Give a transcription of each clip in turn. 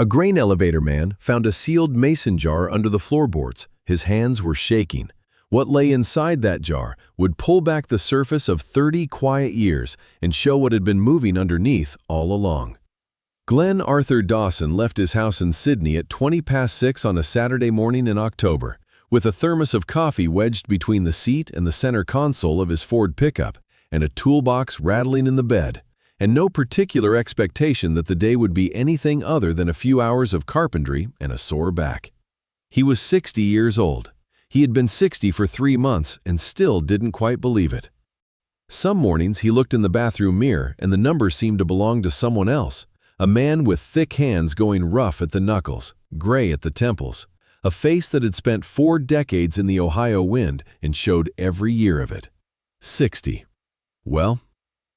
A grain elevator man found a sealed mason jar under the floorboards. His hands were shaking. What lay inside that jar would pull back the surface of 30 quiet years and show what had been moving underneath all along. Glenn Arthur Dawson left his house in Sydney at 6:20 on a Saturday morning in October, with a thermos of coffee wedged between the seat and the center console of his Ford pickup, and a toolbox rattling in the bed, and no particular expectation that the day would be anything other than a few hours of carpentry and a sore back. He was 60 years old. He had been 60 for 3 months and still didn't quite believe it. Some mornings he looked in the bathroom mirror and the number seemed to belong to someone else, a man with thick hands going rough at the knuckles, gray at the temples, a face that had spent 4 decades in the Ohio wind and showed every year of it. 60. Well,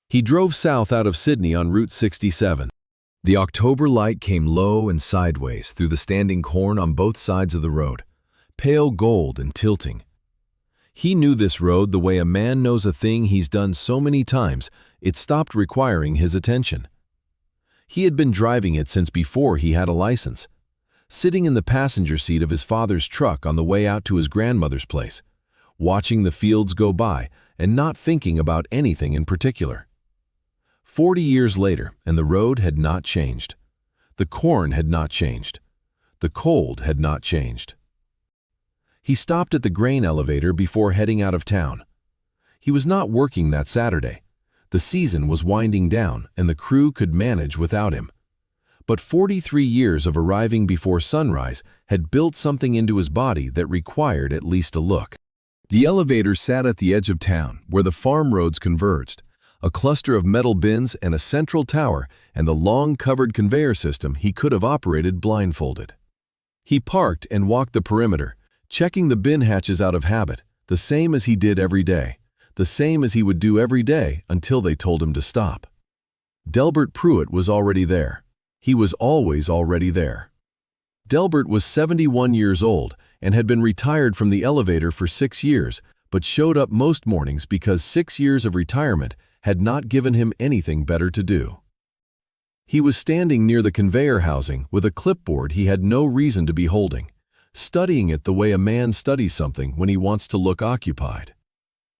he drove south out of Sydney on Route 67. The October light came low and sideways through the standing corn on both sides of the road, pale gold and tilting. He knew this road the way a man knows a thing he's done so many times it stopped requiring his attention. He had been driving it since before he had a license, sitting in the passenger seat of his father's truck on the way out to his grandmother's place, watching the fields go by and not thinking about anything in particular. 40 years later, and the road had not changed. The corn had not changed. The cold had not changed. He stopped at the grain elevator before heading out of town. He was not working that Saturday. The season was winding down, and the crew could manage without him. But 43 years of arriving before sunrise had built something into his body that required at least a look. The elevator sat at the edge of town, where the farm roads converged, a cluster of metal bins and a central tower and the long covered conveyor system he could have operated blindfolded. He parked and walked the perimeter, checking the bin hatches out of habit, the same as he did every day, the same as he would do every day until they told him to stop. Delbert Pruitt was already there. He was always already there. Delbert was 71 years old and had been retired from the elevator for 6 years, but showed up most mornings because 6 years of retirement had not given him anything better to do. He was standing near the conveyor housing with a clipboard he had no reason to be holding, studying it the way a man studies something when he wants to look occupied.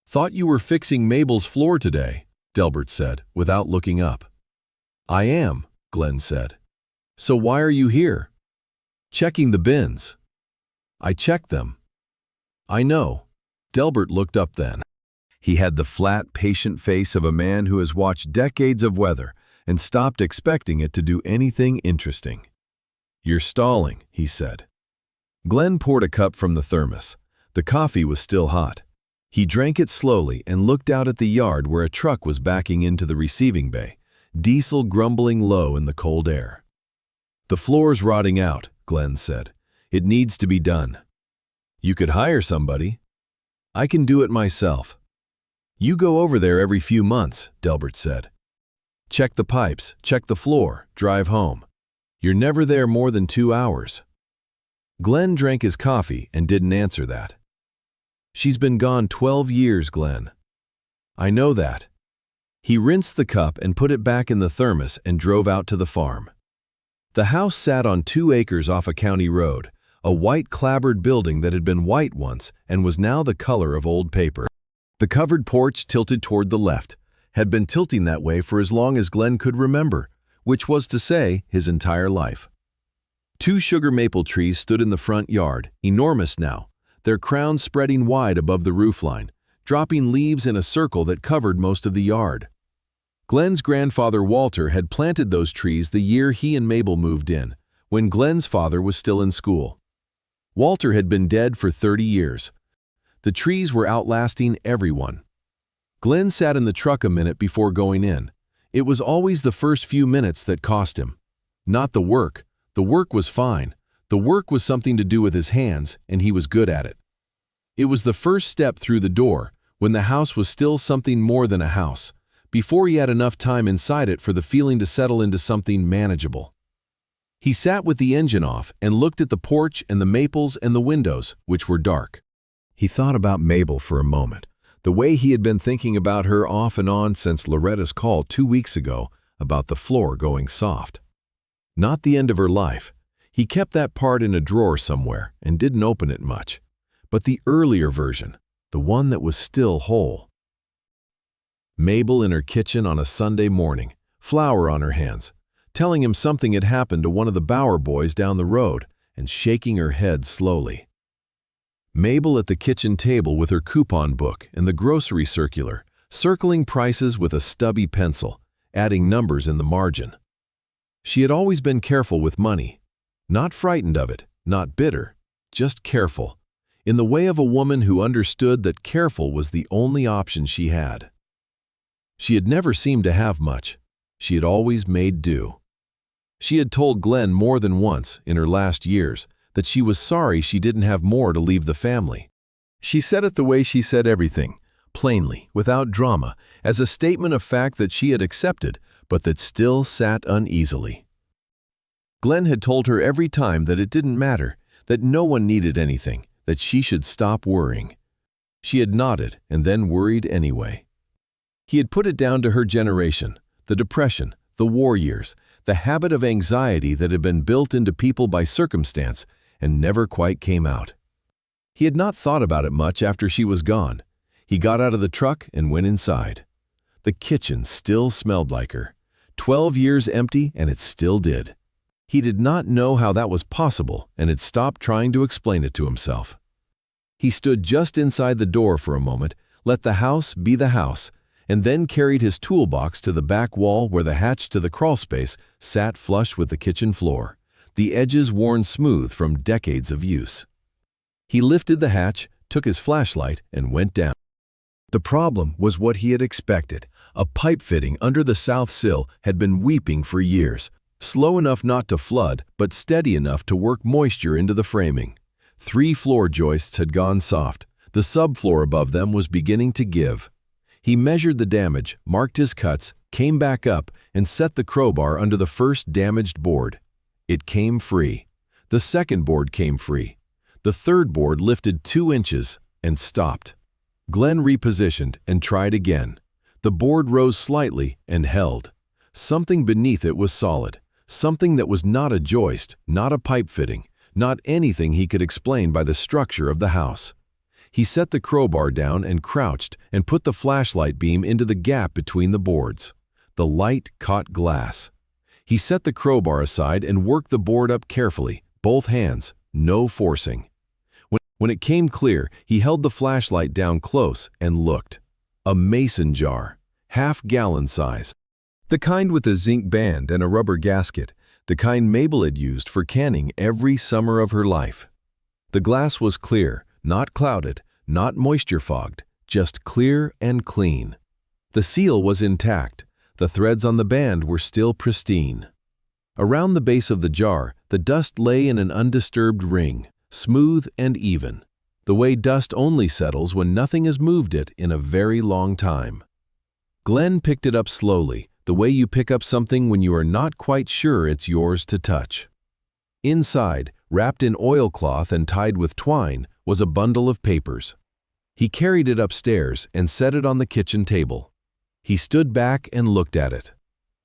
"Thought you were fixing Mabel's floor today," Delbert said, without looking up. "I am," Glenn said. "So why are you here?" "Checking the bins." "I checked them." "I know." Delbert looked up then. He had the flat, patient face of a man who has watched decades of weather and stopped expecting it to do anything interesting. "You're stalling," he said. Glenn poured a cup from the thermos. The coffee was still hot. He drank it slowly and looked out at the yard where a truck was backing into the receiving bay, diesel grumbling low in the cold air. "The floor's rotting out," Glenn said. "It needs to be done." "You could hire somebody." "I can do it myself." "You go over there every few months," Delbert said. "Check the pipes, check the floor, drive home. You're never there more than 2 hours." Glenn drank his coffee and didn't answer that. "She's been gone 12 years, Glenn." "I know that." He rinsed the cup and put it back in the thermos and drove out to the farm. The house sat on 2 acres off a county road, a white clapboard building that had been white once and was now the color of old paper. The covered porch tilted toward the left, had been tilting that way for as long as Glenn could remember, which was to say, his entire life. 2 sugar maple trees stood in the front yard, enormous now, their crowns spreading wide above the roofline, dropping leaves in a circle that covered most of the yard. Glenn's grandfather Walter had planted those trees the year he and Mabel moved in, when Glenn's father was still in school. Walter had been dead for 30 years. The trees were outlasting everyone. Glenn sat in the truck a minute before going in. It was always the first few minutes that cost him. Not the work. The work was fine. The work was something to do with his hands, and he was good at it. It was the first step through the door, when the house was still something more than a house, before he had enough time inside it for the feeling to settle into something manageable. He sat with the engine off and looked at the porch and the maples and the windows, which were dark. He thought about Mabel for a moment, the way he had been thinking about her off and on since Loretta's call 2 weeks ago about the floor going soft. Not the end of her life. He kept that part in a drawer somewhere and didn't open it much. But the earlier version, the one that was still whole. Mabel in her kitchen on a Sunday morning, flour on her hands, telling him something had happened to one of the Bauer boys down the road and shaking her head slowly. Mabel at the kitchen table with her coupon book and the grocery circular, circling prices with a stubby pencil, adding numbers in the margin. She had always been careful with money. Not frightened of it, not bitter, just careful, in the way of a woman who understood that careful was the only option she had. She had never seemed to have much. She had always made do. She had told Glenn more than once in her last years that she was sorry she didn't have more to leave the family. She said it the way she said everything, plainly, without drama, as a statement of fact that she had accepted, but that still sat uneasily. Glenn had told her every time that it didn't matter, that no one needed anything, that she should stop worrying. She had nodded and then worried anyway. He had put it down to her generation, the depression, the war years, the habit of anxiety that had been built into people by circumstance and never quite came out. He had not thought about it much after she was gone. He got out of the truck and went inside. The kitchen still smelled like her. 12 years empty, and it still did. He did not know how that was possible and had stopped trying to explain it to himself. He stood just inside the door for a moment, let the house be the house, and then carried his toolbox to the back wall where the hatch to the crawlspace sat flush with the kitchen floor, the edges worn smooth from decades of use. He lifted the hatch, took his flashlight, and went down. The problem was what he had expected. A pipe fitting under the south sill had been weeping for years, slow enough not to flood, but steady enough to work moisture into the framing. 3 floor joists had gone soft. The subfloor above them was beginning to give. He measured the damage, marked his cuts, came back up, and set the crowbar under the first damaged board. It came free. The second board came free. The third board lifted 2 inches and stopped. Glenn repositioned and tried again. The board rose slightly and held. Something beneath it was solid, something that was not a joist, not a pipe fitting, not anything he could explain by the structure of the house. He set the crowbar down and crouched and put the flashlight beam into the gap between the boards. The light caught glass. He set the crowbar aside and worked the board up carefully, both hands, no forcing. When it came clear, he held the flashlight down close and looked. A mason jar, half-gallon size. The kind with a zinc band and a rubber gasket, the kind Mabel had used for canning every summer of her life. The glass was clear, not clouded, not moisture-fogged, just clear and clean. The seal was intact. The threads on the band were still pristine. Around the base of the jar, the dust lay in an undisturbed ring, smooth and even, the way dust only settles when nothing has moved it in a very long time. Glenn picked it up slowly, the way you pick up something when you are not quite sure it's yours to touch. Inside, wrapped in oilcloth and tied with twine, was a bundle of papers. He carried it upstairs and set it on the kitchen table. He stood back and looked at it.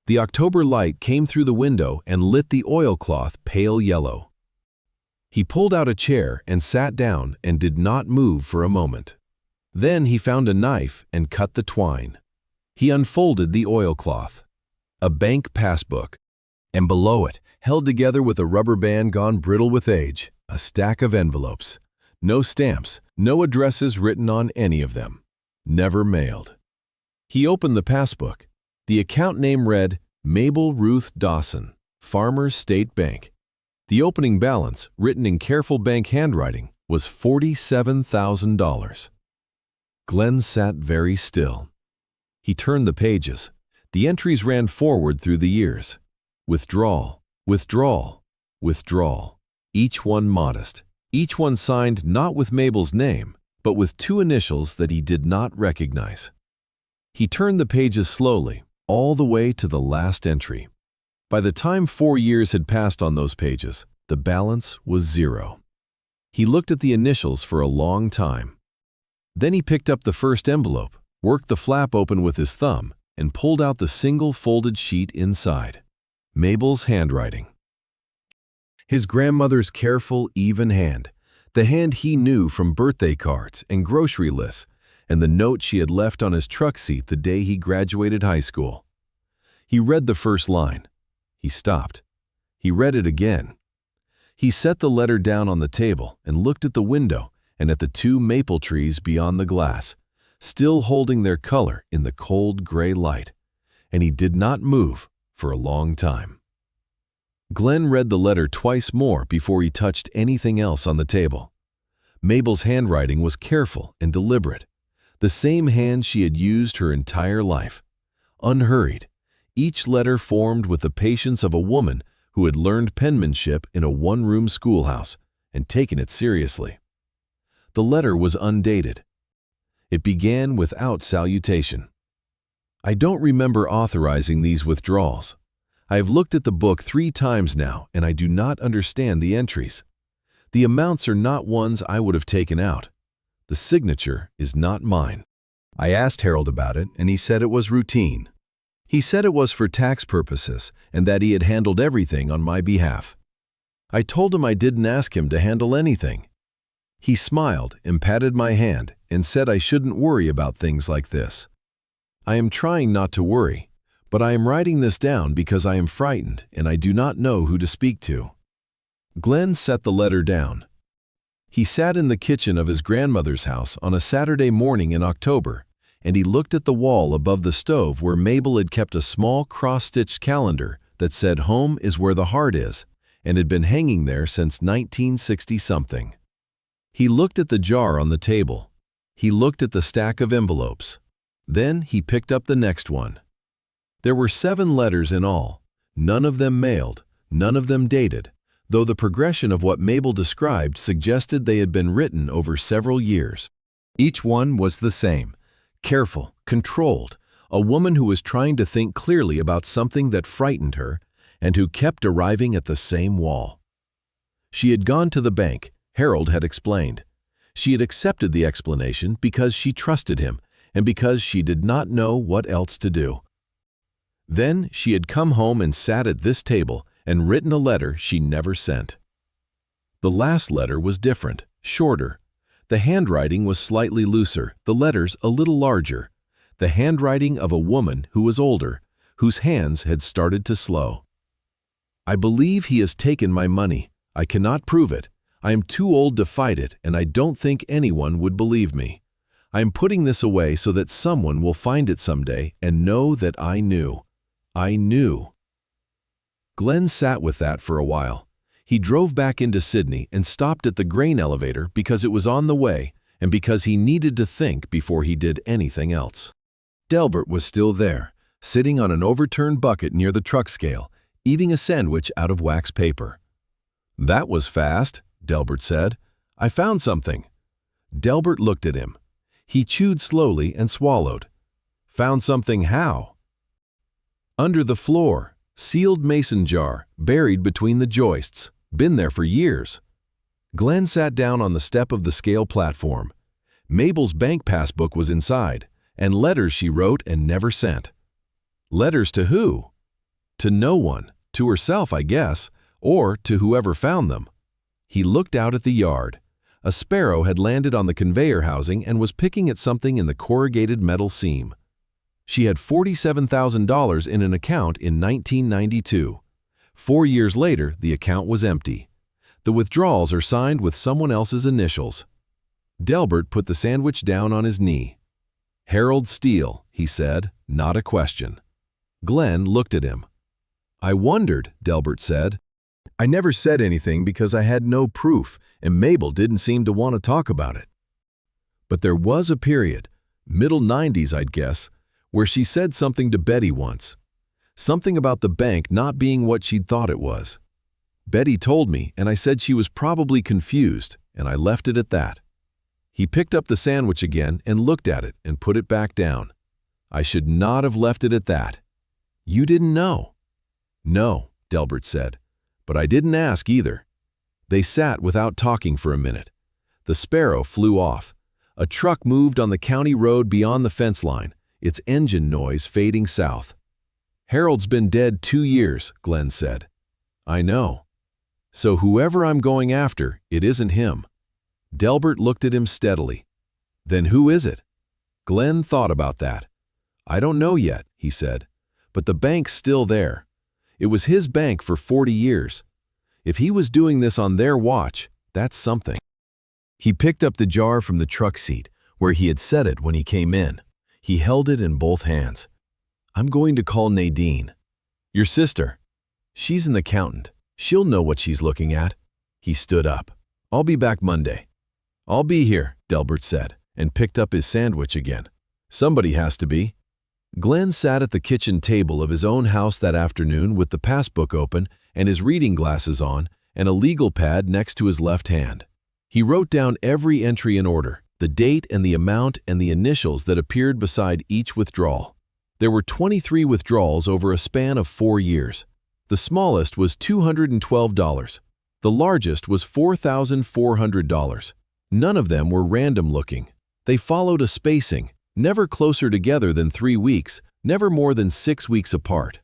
The October light came through the window and lit the oilcloth pale yellow. He pulled out a chair and sat down and did not move for a moment. Then he found a knife and cut the twine. He unfolded the oilcloth. A bank passbook, and below it, held together with a rubber band gone brittle with age, a stack of envelopes. No stamps, no addresses written on any of them. Never mailed. He opened the passbook. The account name read, Mabel Ruth Dawson, Farmers State Bank. The opening balance, written in careful bank handwriting, was $47,000. Glenn sat very still. He turned the pages. The entries ran forward through the years. Withdrawal, withdrawal, withdrawal. Each one modest. Each one signed not with Mabel's name, but with 2 initials that he did not recognize. He turned the pages slowly, all the way to the last entry. By the time 4 years had passed on those pages, the balance was 0. He looked at the initials for a long time. Then he picked up the first envelope, worked the flap open with his thumb, and pulled out the single folded sheet inside. Mabel's handwriting. His grandmother's careful, even hand, the hand he knew from birthday cards and grocery lists, and the note she had left on his truck seat the day he graduated high school. He read the first line. He stopped. He read it again. He set the letter down on the table and looked at the window and at the two maple trees beyond the glass, still holding their color in the cold gray light, and he did not move for a long time. Glenn read the letter twice more before he touched anything else on the table. Mabel's handwriting was careful and deliberate, the same hand she had used her entire life. Unhurried, each letter formed with the patience of a woman who had learned penmanship in a one-room schoolhouse and taken it seriously. The letter was undated. It began without salutation. I don't remember authorizing these withdrawals. I have looked at the book 3 times now, and I do not understand the entries. The amounts are not ones I would have taken out. The signature is not mine. I asked Harold about it, and he said it was routine. He said it was for tax purposes, and that he had handled everything on my behalf. I told him I didn't ask him to handle anything. He smiled and patted my hand and said I shouldn't worry about things like this. I am trying not to worry, but I am writing this down because I am frightened and I do not know who to speak to. Glenn set the letter down. He sat in the kitchen of his grandmother's house on a Saturday morning in October, and he looked at the wall above the stove where Mabel had kept a small cross-stitched calendar that said "Home is where the heart is," and had been hanging there since 1960-something. He looked at the jar on the table. He looked at the stack of envelopes. Then he picked up the next one. There were 7 letters in all, none of them mailed, none of them dated, though the progression of what Mabel described suggested they had been written over several years. Each one was the same, careful, controlled, a woman who was trying to think clearly about something that frightened her and who kept arriving at the same wall. She had gone to the bank, Harold had explained. She had accepted the explanation because she trusted him and because she did not know what else to do. Then she had come home and sat at this table and written a letter she never sent. The last letter was different, shorter. The handwriting was slightly looser, the letters a little larger. The handwriting of a woman who was older, whose hands had started to slow. I believe he has taken my money. I cannot prove it. I am too old to fight it, and I don't think anyone would believe me. I am putting this away so that someone will find it someday and know that I knew. I knew. Glenn sat with that for a while. He drove back into Sydney and stopped at the grain elevator because it was on the way and because he needed to think before he did anything else. Delbert was still there, sitting on an overturned bucket near the truck scale, eating a sandwich out of wax paper. "That was fast," Delbert said. "I found something." Delbert looked at him. He chewed slowly and swallowed. "Found something how?" "Under the floor, sealed mason jar, buried between the joists, been there for years." Glenn sat down on the step of the scale platform. Mabel's bank passbook was inside, and letters she wrote and never sent. Letters to who? To no one, to herself, I guess, or to whoever found them. He looked out at the yard. A sparrow had landed on the conveyor housing and was picking at something in the corrugated metal seam. She had $47,000 in an account in 1992. 4 years later, the account was empty. The withdrawals are signed with someone else's initials. Delbert put the sandwich down on his knee. "Harold Steele," he said, not a question. Glenn looked at him. "I wondered," Delbert said. "I never said anything because I had no proof, and Mabel didn't seem to want to talk about it. But there was a period, middle 90s I'd guess, where she said something to Betty once. Something about the bank not being what she'd thought it was. Betty told me, and I said she was probably confused, and I left it at that." He picked up the sandwich again and looked at it and put it back down. "I should not have left it at that." "You didn't know?" "No," Delbert said, "but I didn't ask either." They sat without talking for a minute. The sparrow flew off. A truck moved on the county road beyond the fence line, its engine noise fading south. "Harold's been dead 2 years," Glenn said. "I know." So whoever I'm going after, it isn't him. Delbert looked at him steadily. Then who is it? Glenn thought about that. I don't know yet, he said, but the bank's still there. It was his bank for 40 years. If he was doing this on their watch, that's something. He picked up the jar from the truck seat, where he had set it when he came in. He held it in both hands. I'm going to call Nadine. Your sister. She's an accountant. She'll know what she's looking at. He stood up. I'll be back Monday. I'll be here, Delbert said, and picked up his sandwich again. Somebody has to be. Glenn sat at the kitchen table of his own house that afternoon with the passbook open and his reading glasses on and a legal pad next to his left hand. He wrote down every entry in order, the date and the amount and the initials that appeared beside each withdrawal. There were 23 withdrawals over a span of 4 years. The smallest was $212. The largest was $4,400. None of them were random looking. They followed a spacing, never closer together than 3 weeks, never more than 6 weeks apart.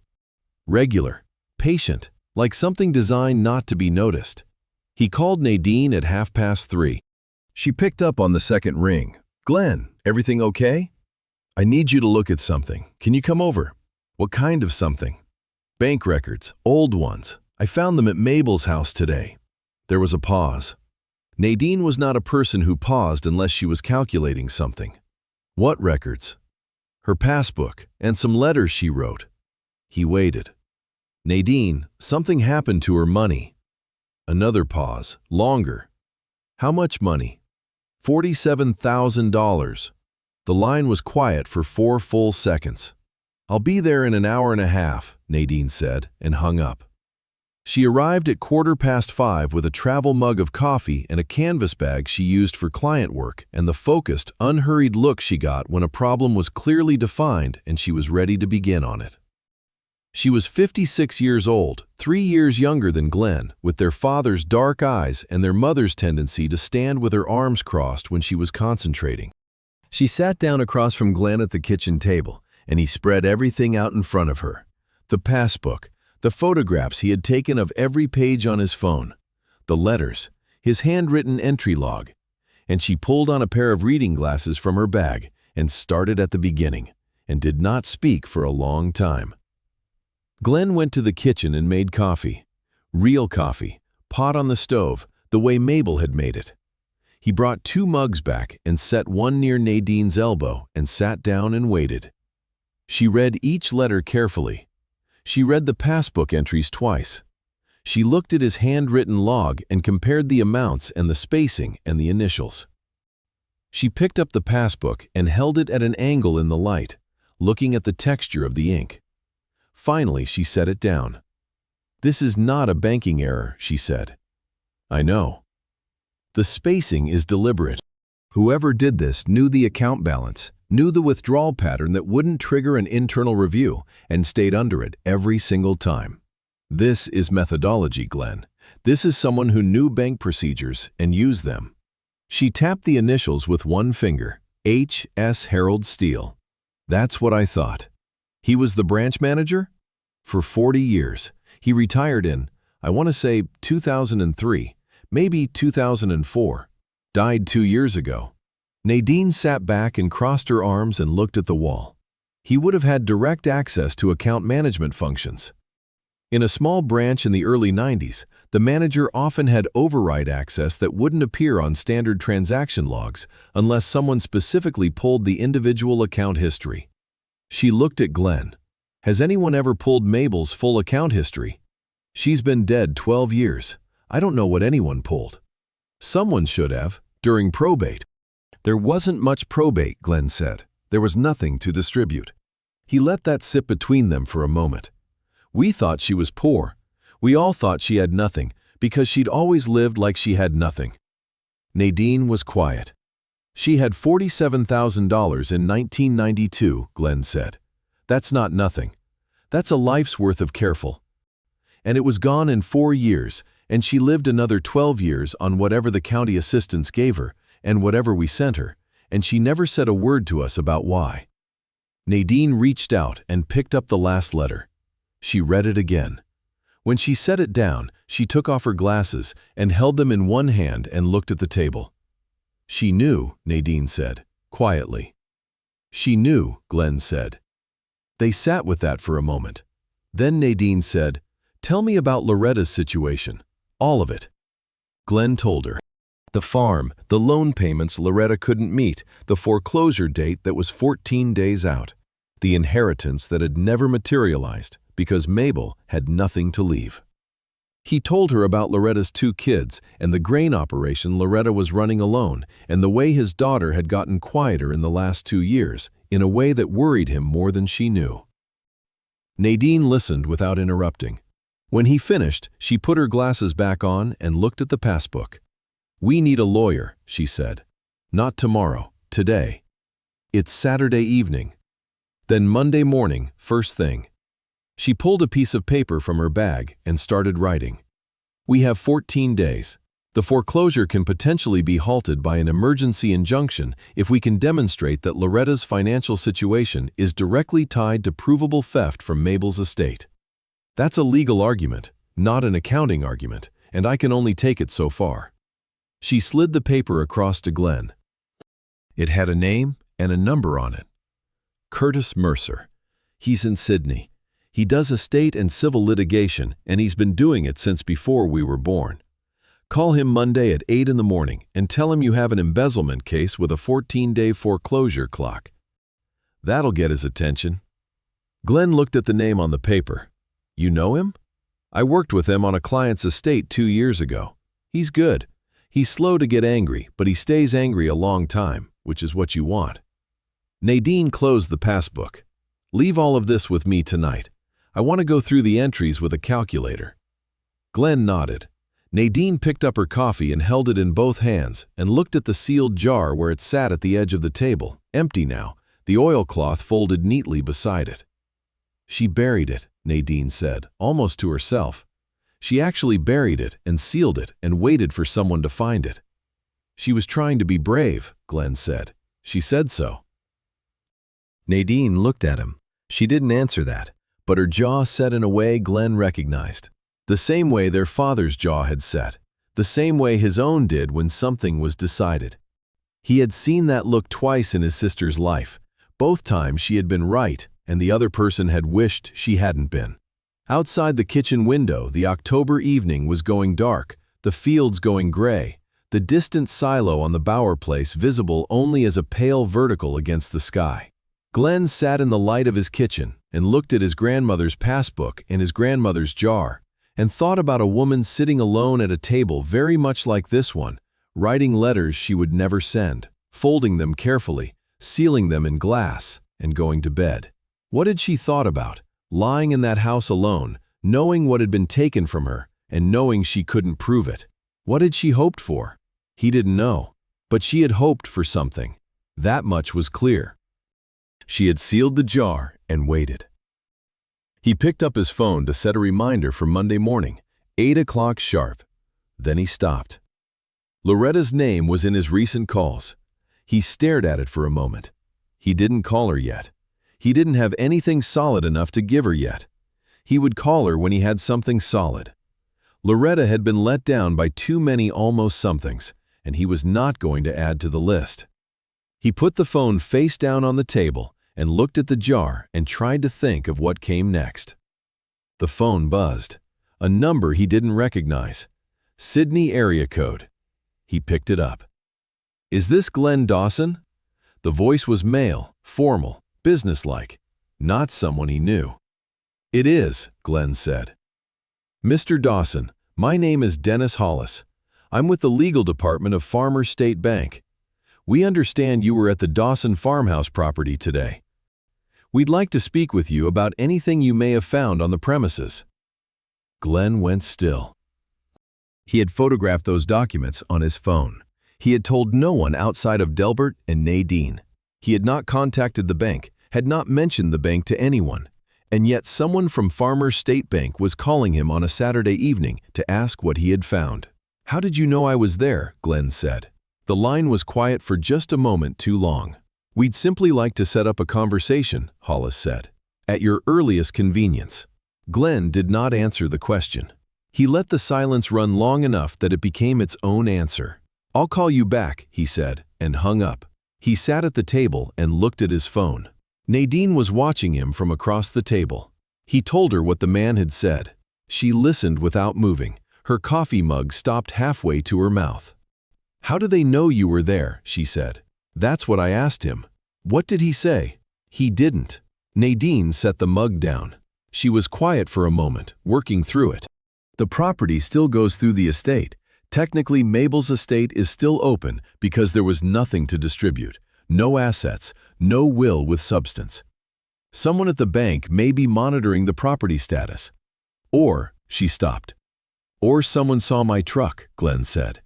Regular, patient, like something designed not to be noticed. He called Nadine at 3:30. She picked up on the second ring. Glenn, everything okay? I need you to look at something. Can you come over? What kind of something? Bank records, old ones. I found them at Mabel's house today. There was a pause. Nadine was not a person who paused unless she was calculating something. What records? Her passbook and some letters she wrote. He waited. Nadine, something happened to her money. Another pause, longer. How much money? $47,000. The line was quiet for 4 full seconds. I'll be there in an hour and a half, Nadine said, and hung up. She arrived at 5:15 with a travel mug of coffee and a canvas bag she used for client work and the focused, unhurried look she got when a problem was clearly defined and she was ready to begin on it. She was 56 years old, 3 years younger than Glenn, with their father's dark eyes and their mother's tendency to stand with her arms crossed when she was concentrating. She sat down across from Glenn at the kitchen table, and he spread everything out in front of her. The passbook, the photographs he had taken of every page on his phone, the letters, his handwritten entry log, and she pulled on a pair of reading glasses from her bag and started at the beginning, and did not speak for a long time. Glenn went to the kitchen and made coffee. Real coffee, pot on the stove, the way Mabel had made it. He brought 2 mugs back and set one near Nadine's elbow and sat down and waited. She read each letter carefully. She read the passbook entries twice. She looked at his handwritten log and compared the amounts and the spacing and the initials. She picked up the passbook and held it at an angle in the light, looking at the texture of the ink. Finally, she set it down. This is not a banking error, she said. I know. The spacing is deliberate. Whoever did this knew the account balance, knew the withdrawal pattern that wouldn't trigger an internal review, and stayed under it every single time. This is methodology, Glenn. This is someone who knew bank procedures and used them. She tapped the initials with one finger, H.S. Harold Steele. That's what I thought. He was the branch manager? For 40 years. He retired in, I want to say 2003, maybe 2004. Died 2 years ago. Nadine sat back and crossed her arms and looked at the wall. He would have had direct access to account management functions. In a small branch in the early 90s, the manager often had override access that wouldn't appear on standard transaction logs unless someone specifically pulled the individual account history. She looked at Glenn. Has anyone ever pulled Mabel's full account history? She's been dead 12 years. I don't know what anyone pulled. Someone should have, during probate. There wasn't much probate, Glenn said. There was nothing to distribute. He let that sit between them for a moment. We thought she was poor. We all thought she had nothing, because she'd always lived like she had nothing. Nadine was quiet. She had $47,000 in 1992, Glenn said. That's not nothing. That's a life's worth of careful. And it was gone in 4 years, and she lived another 12 years on whatever the county assistants gave her, and whatever we sent her, and she never said a word to us about why. Nadine reached out and picked up the last letter. She read it again. When she set it down, she took off her glasses and held them in one hand and looked at the table. "She knew," Nadine said, quietly. "She knew," Glenn said. They sat with that for a moment. Then Nadine said, "Tell me about Loretta's situation. All of it." Glenn told her. The farm, the loan payments Loretta couldn't meet, the foreclosure date that was 14 days out, the inheritance that had never materialized because Mabel had nothing to leave. He told her about Loretta's 2 kids and the grain operation Loretta was running alone, and the way his daughter had gotten quieter in the last 2 years, in a way that worried him more than she knew. Nadine listened without interrupting. When he finished, she put her glasses back on and looked at the passbook. "We need a lawyer," she said. "Not tomorrow, today. It's Saturday evening. Then Monday morning, first thing." She pulled a piece of paper from her bag and started writing. "We have 14 days. The foreclosure can potentially be halted by an emergency injunction if we can demonstrate that Loretta's financial situation is directly tied to provable theft from Mabel's estate. That's a legal argument, not an accounting argument, and I can only take it so far." She slid the paper across to Glenn. It had a name and a number on it. Curtis Mercer. He's in Sydney. He does estate and civil litigation, and he's been doing it since before we were born. Call him Monday at 8 in the morning and tell him you have an embezzlement case with a 14-day foreclosure clock. That'll get his attention. Glenn looked at the name on the paper. "You know him?" "I worked with him on a client's estate 2 years ago. He's good. He's slow to get angry, but he stays angry a long time, which is what you want." Nadine closed the passbook. "Leave all of this with me tonight. I want to go through the entries with a calculator." Glenn nodded. Nadine picked up her coffee and held it in both hands and looked at the sealed jar where it sat at the edge of the table, empty now, the oilcloth folded neatly beside it. "She buried it," Nadine said, almost to herself. "She actually buried it and sealed it and waited for someone to find it." "She was trying to be brave," Glenn said. "She said so." Nadine looked at him. She didn't answer that, but her jaw set in a way Glenn recognized. The same way their father's jaw had set, the same way his own did when something was decided. He had seen that look twice in his sister's life. Both times she had been right, and the other person had wished she hadn't been. Outside the kitchen window, the October evening was going dark, the fields going gray, the distant silo on the Bauer place visible only as a pale vertical against the sky. Glenn sat in the light of his kitchen and looked at his grandmother's passbook and his grandmother's jar, and thought about a woman sitting alone at a table very much like this one, writing letters she would never send, folding them carefully, sealing them in glass, and going to bed. What had she thought about, lying in that house alone, knowing what had been taken from her, and knowing she couldn't prove it? What had she hoped for? He didn't know, but she had hoped for something. That much was clear. She had sealed the jar and waited. He picked up his phone to set a reminder for Monday morning, 8 o'clock sharp. Then he stopped. Loretta's name was in his recent calls. He stared at it for a moment. He didn't call her yet. He didn't have anything solid enough to give her yet. He would call her when he had something solid. Loretta had been let down by too many almost somethings, and he was not going to add to the list. He put the phone face down on the table and looked at the jar and tried to think of what came next. The phone buzzed. A number he didn't recognize. Sydney area code. He picked it up. "Is this Glenn Dawson?" The voice was male, formal, businesslike, not someone he knew. "It is," Glenn said. "Mr. Dawson, my name is Dennis Hollis. I'm with the legal department of Farmers State Bank. We understand you were at the Dawson farmhouse property today. We'd like to speak with you about anything you may have found on the premises." Glenn went still. He had photographed those documents on his phone. He had told no one outside of Delbert and Nadine. He had not contacted the bank, had not mentioned the bank to anyone. And yet someone from Farmers State Bank was calling him on a Saturday evening to ask what he had found. "How did you know I was there?" Glenn said. The line was quiet for just a moment too long. "We'd simply like to set up a conversation," Hollis said. "At your earliest convenience." Glenn did not answer the question. He let the silence run long enough that it became its own answer. "I'll call you back," he said, and hung up. He sat at the table and looked at his phone. Nadine was watching him from across the table. He told her what the man had said. She listened without moving, her coffee mug stopped halfway to her mouth. "How do they know you were there?" she said. "That's what I asked him." "What did he say?" "He didn't." Nadine set the mug down. She was quiet for a moment, working through it. "The property still goes through the estate. Technically, Mabel's estate is still open because there was nothing to distribute. No assets, no will with substance. Someone at the bank may be monitoring the property status." Or, she stopped. "Or someone saw my truck," Glenn said.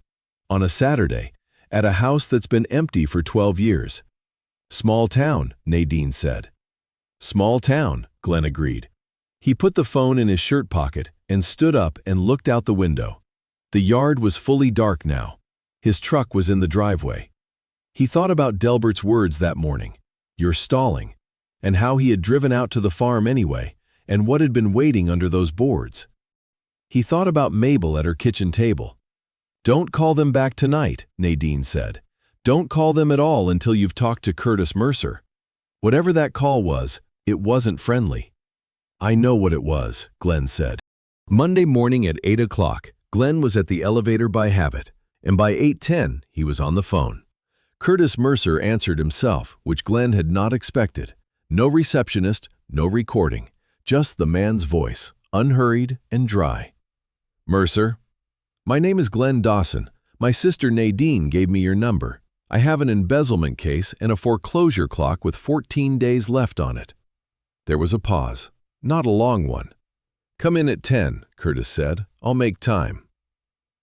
"On a Saturday, at a house that's been empty for 12 years. "Small town," Nadine said. "Small town," Glenn agreed. He put the phone in his shirt pocket and stood up and looked out the window. The yard was fully dark now. His truck was in the driveway. He thought about Delbert's words that morning, "You're stalling," and how he had driven out to the farm anyway, and what had been waiting under those boards. He thought about Mabel at her kitchen table. "Don't call them back tonight," Nadine said. "Don't call them at all until you've talked to Curtis Mercer." Whatever that call was, it wasn't friendly. "I know what it was," Glenn said. Monday morning at 8 o'clock, Glenn was at the elevator by habit, and by 8:10 he was on the phone. Curtis Mercer answered himself, which Glenn had not expected. No receptionist, no recording, just the man's voice, unhurried and dry. "Mercer, my name is Glenn Dawson. My sister Nadine gave me your number. I have an embezzlement case and a foreclosure clock with 14 days left on it." There was a pause, not a long one. "Come in at 10, Curtis said. "I'll make time."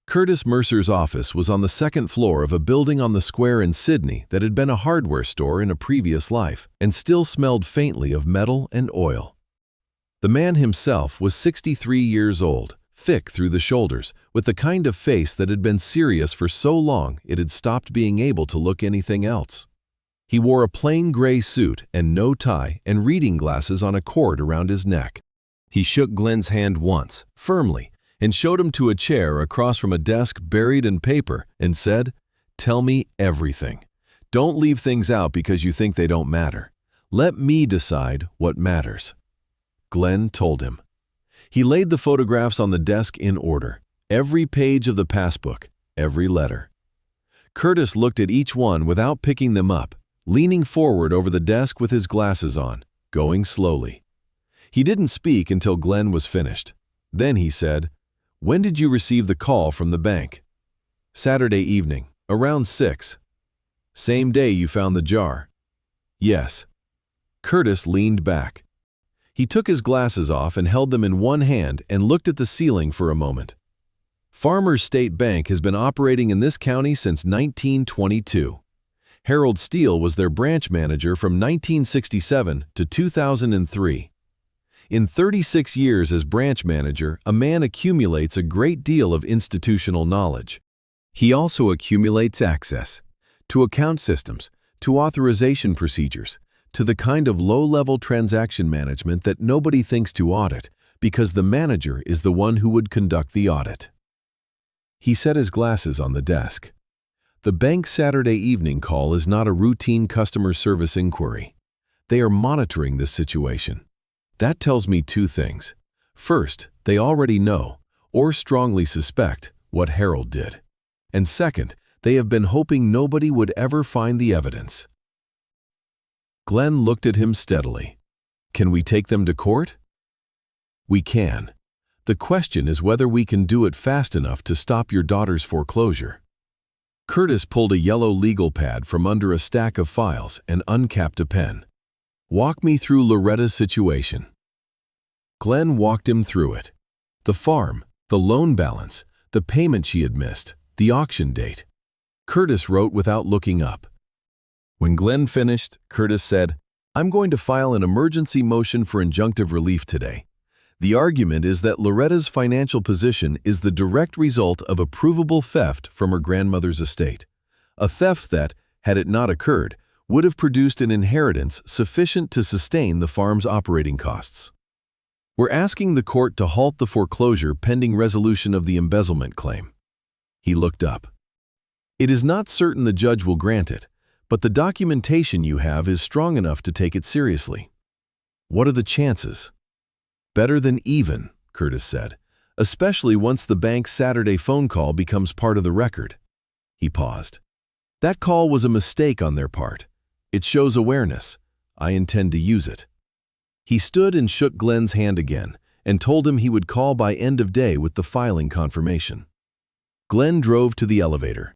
Curtis Mercer's office was on the second floor of a building on the square in Sydney that had been a hardware store in a previous life and still smelled faintly of metal and oil. The man himself was 63 years old, thick through the shoulders, with the kind of face that had been serious for so long it had stopped being able to look anything else. He wore a plain gray suit and no tie and reading glasses on a cord around his neck. He shook Glenn's hand once, firmly, and showed him to a chair across from a desk buried in paper and said, "Tell me everything. Don't leave things out because you think they don't matter. Let me decide what matters." Glenn told him. He laid the photographs on the desk in order, every page of the passbook, every letter. Curtis looked at each one without picking them up, leaning forward over the desk with his glasses on, going slowly. He didn't speak until Glenn was finished. Then he said, "When did you receive the call from the bank?" "Saturday evening, around 6. "Same day you found the jar?" "Yes." Curtis leaned back. He took his glasses off and held them in one hand and looked at the ceiling for a moment. "Farmers State Bank has been operating in this county since 1922. Harold Steele was their branch manager from 1967 to 2003. In 36 years as branch manager, a man accumulates a great deal of institutional knowledge. He also accumulates access to account systems, to authorization procedures, to the kind of low-level transaction management that nobody thinks to audit because the manager is the one who would conduct the audit." He set his glasses on the desk. The bank's Saturday evening call is not a routine customer service inquiry. They are monitoring this situation. That tells me two things. First, they already know, or strongly suspect, what Harold did. And second, they have been hoping nobody would ever find the evidence. Glenn looked at him steadily. "Can we take them to court?" "We can. The question is whether we can do it fast enough to stop your daughter's foreclosure." Curtis pulled a yellow legal pad from under a stack of files and uncapped a pen. "Walk me through Loretta's situation." Glenn walked him through it. The farm, the loan balance, the payment she had missed, the auction date. Curtis wrote without looking up. When Glenn finished, Curtis said, "I'm going to file an emergency motion for injunctive relief today. The argument is that Loretta's financial position is the direct result of a provable theft from her grandmother's estate. A theft that, had it not occurred, would have produced an inheritance sufficient to sustain the farm's operating costs." "We're asking the court to halt the foreclosure pending resolution of the embezzlement claim." He looked up. "It is not certain the judge will grant it, but the documentation you have is strong enough to take it seriously." "What are the chances?" "Better than even," Curtis said, "especially once the bank's Saturday phone call becomes part of the record." He paused. "That call was a mistake on their part. It shows awareness. I intend to use it." He stood and shook Glenn's hand again and told him he would call by end of day with the filing confirmation. Glenn drove to the elevator.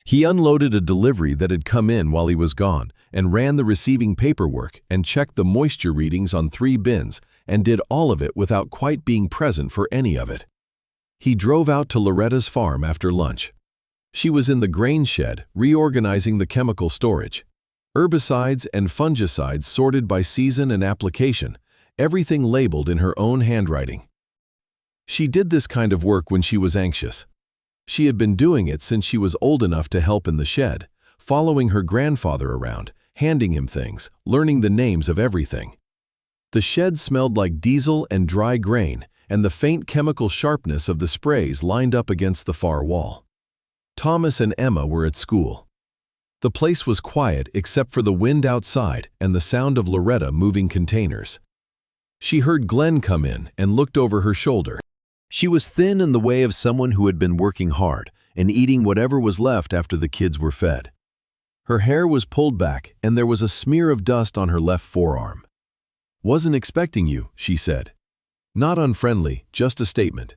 He unloaded a delivery that had come in while he was gone and ran the receiving paperwork and checked the moisture readings on 3 bins and did all of it without quite being present for any of it. He drove out to Loretta's farm after lunch. She was in the grain shed reorganizing the chemical storage. Herbicides and fungicides sorted by season and application, everything labeled in her own handwriting. She did this kind of work when she was anxious. She had been doing it since she was old enough to help in the shed, following her grandfather around, handing him things, learning the names of everything. The shed smelled like diesel and dry grain, and the faint chemical sharpness of the sprays lined up against the far wall. Thomas and Emma were at school. The place was quiet except for the wind outside and the sound of Loretta moving containers. She heard Glenn come in and looked over her shoulder. She was thin in the way of someone who had been working hard and eating whatever was left after the kids were fed. Her hair was pulled back and there was a smear of dust on her left forearm. "Wasn't expecting you," she said. Not unfriendly, just a statement.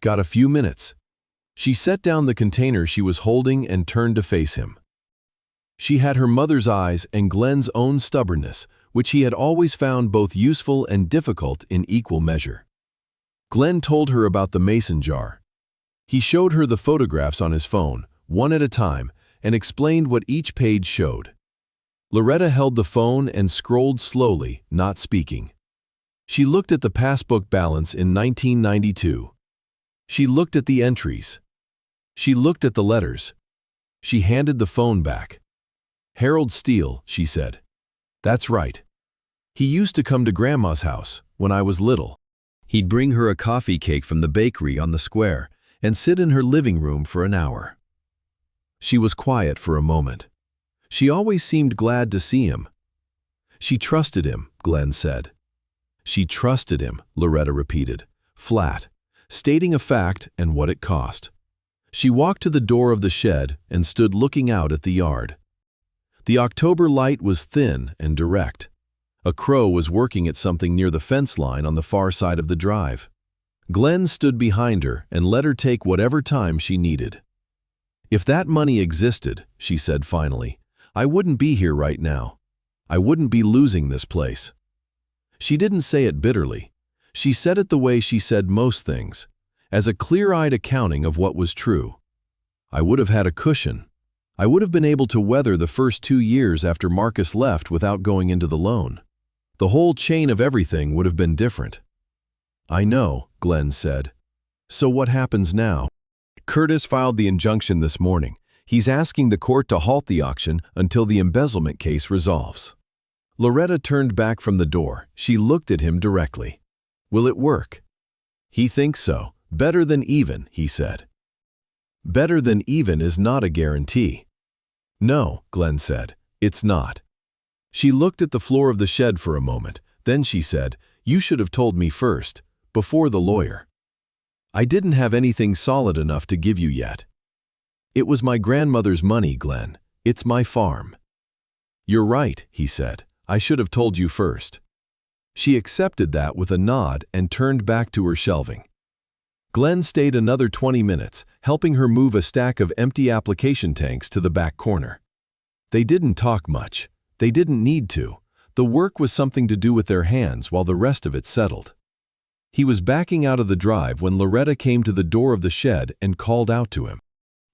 "Got a few minutes?" She set down the container she was holding and turned to face him. She had her mother's eyes and Glenn's own stubbornness, which he had always found both useful and difficult in equal measure. Glenn told her about the mason jar. He showed her the photographs on his phone, one at a time, and explained what each page showed. Loretta held the phone and scrolled slowly, not speaking. She looked at the passbook balance in 1992. She looked at the entries. She looked at the letters. She handed the phone back. "Harold Steele," she said. "That's right. He used to come to Grandma's house when I was little. He'd bring her a coffee cake from the bakery on the square and sit in her living room for an hour." She was quiet for a moment. She always seemed glad to see him. "She trusted him," Glenn said. "She trusted him," Loretta repeated, flat, stating a fact and what it cost. She walked to the door of the shed and stood looking out at the yard. The October light was thin and direct. A crow was working at something near the fence line on the far side of the drive. Glenn stood behind her and let her take whatever time she needed. "If that money existed," she said finally, "I wouldn't be here right now. I wouldn't be losing this place." She didn't say it bitterly. She said it the way she said most things, as a clear-eyed accounting of what was true. "I would have had a cushion. I would have been able to weather the first 2 years after Marcus left without going into the loan. The whole chain of everything would have been different." "I know," Glenn said. "So what happens now?" "Curtis filed the injunction this morning. He's asking the court to halt the auction until the embezzlement case resolves." Loretta turned back from the door. She looked at him directly. "Will it work?" "He thinks so. Better than even," he said. "Better than even is not a guarantee." "No," Glenn said, "it's not." She looked at the floor of the shed for a moment. Then she said, "You should have told me first, before the lawyer. I didn't have anything solid enough to give you yet. It was my grandmother's money, Glenn. It's my farm." "You're right," he said. "I should have told you first." She accepted that with a nod and turned back to her shelving. Glenn stayed another 20 minutes, helping her move a stack of empty application tanks to the back corner. They didn't talk much. They didn't need to. The work was something to do with their hands while the rest of it settled. He was backing out of the drive when Loretta came to the door of the shed and called out to him.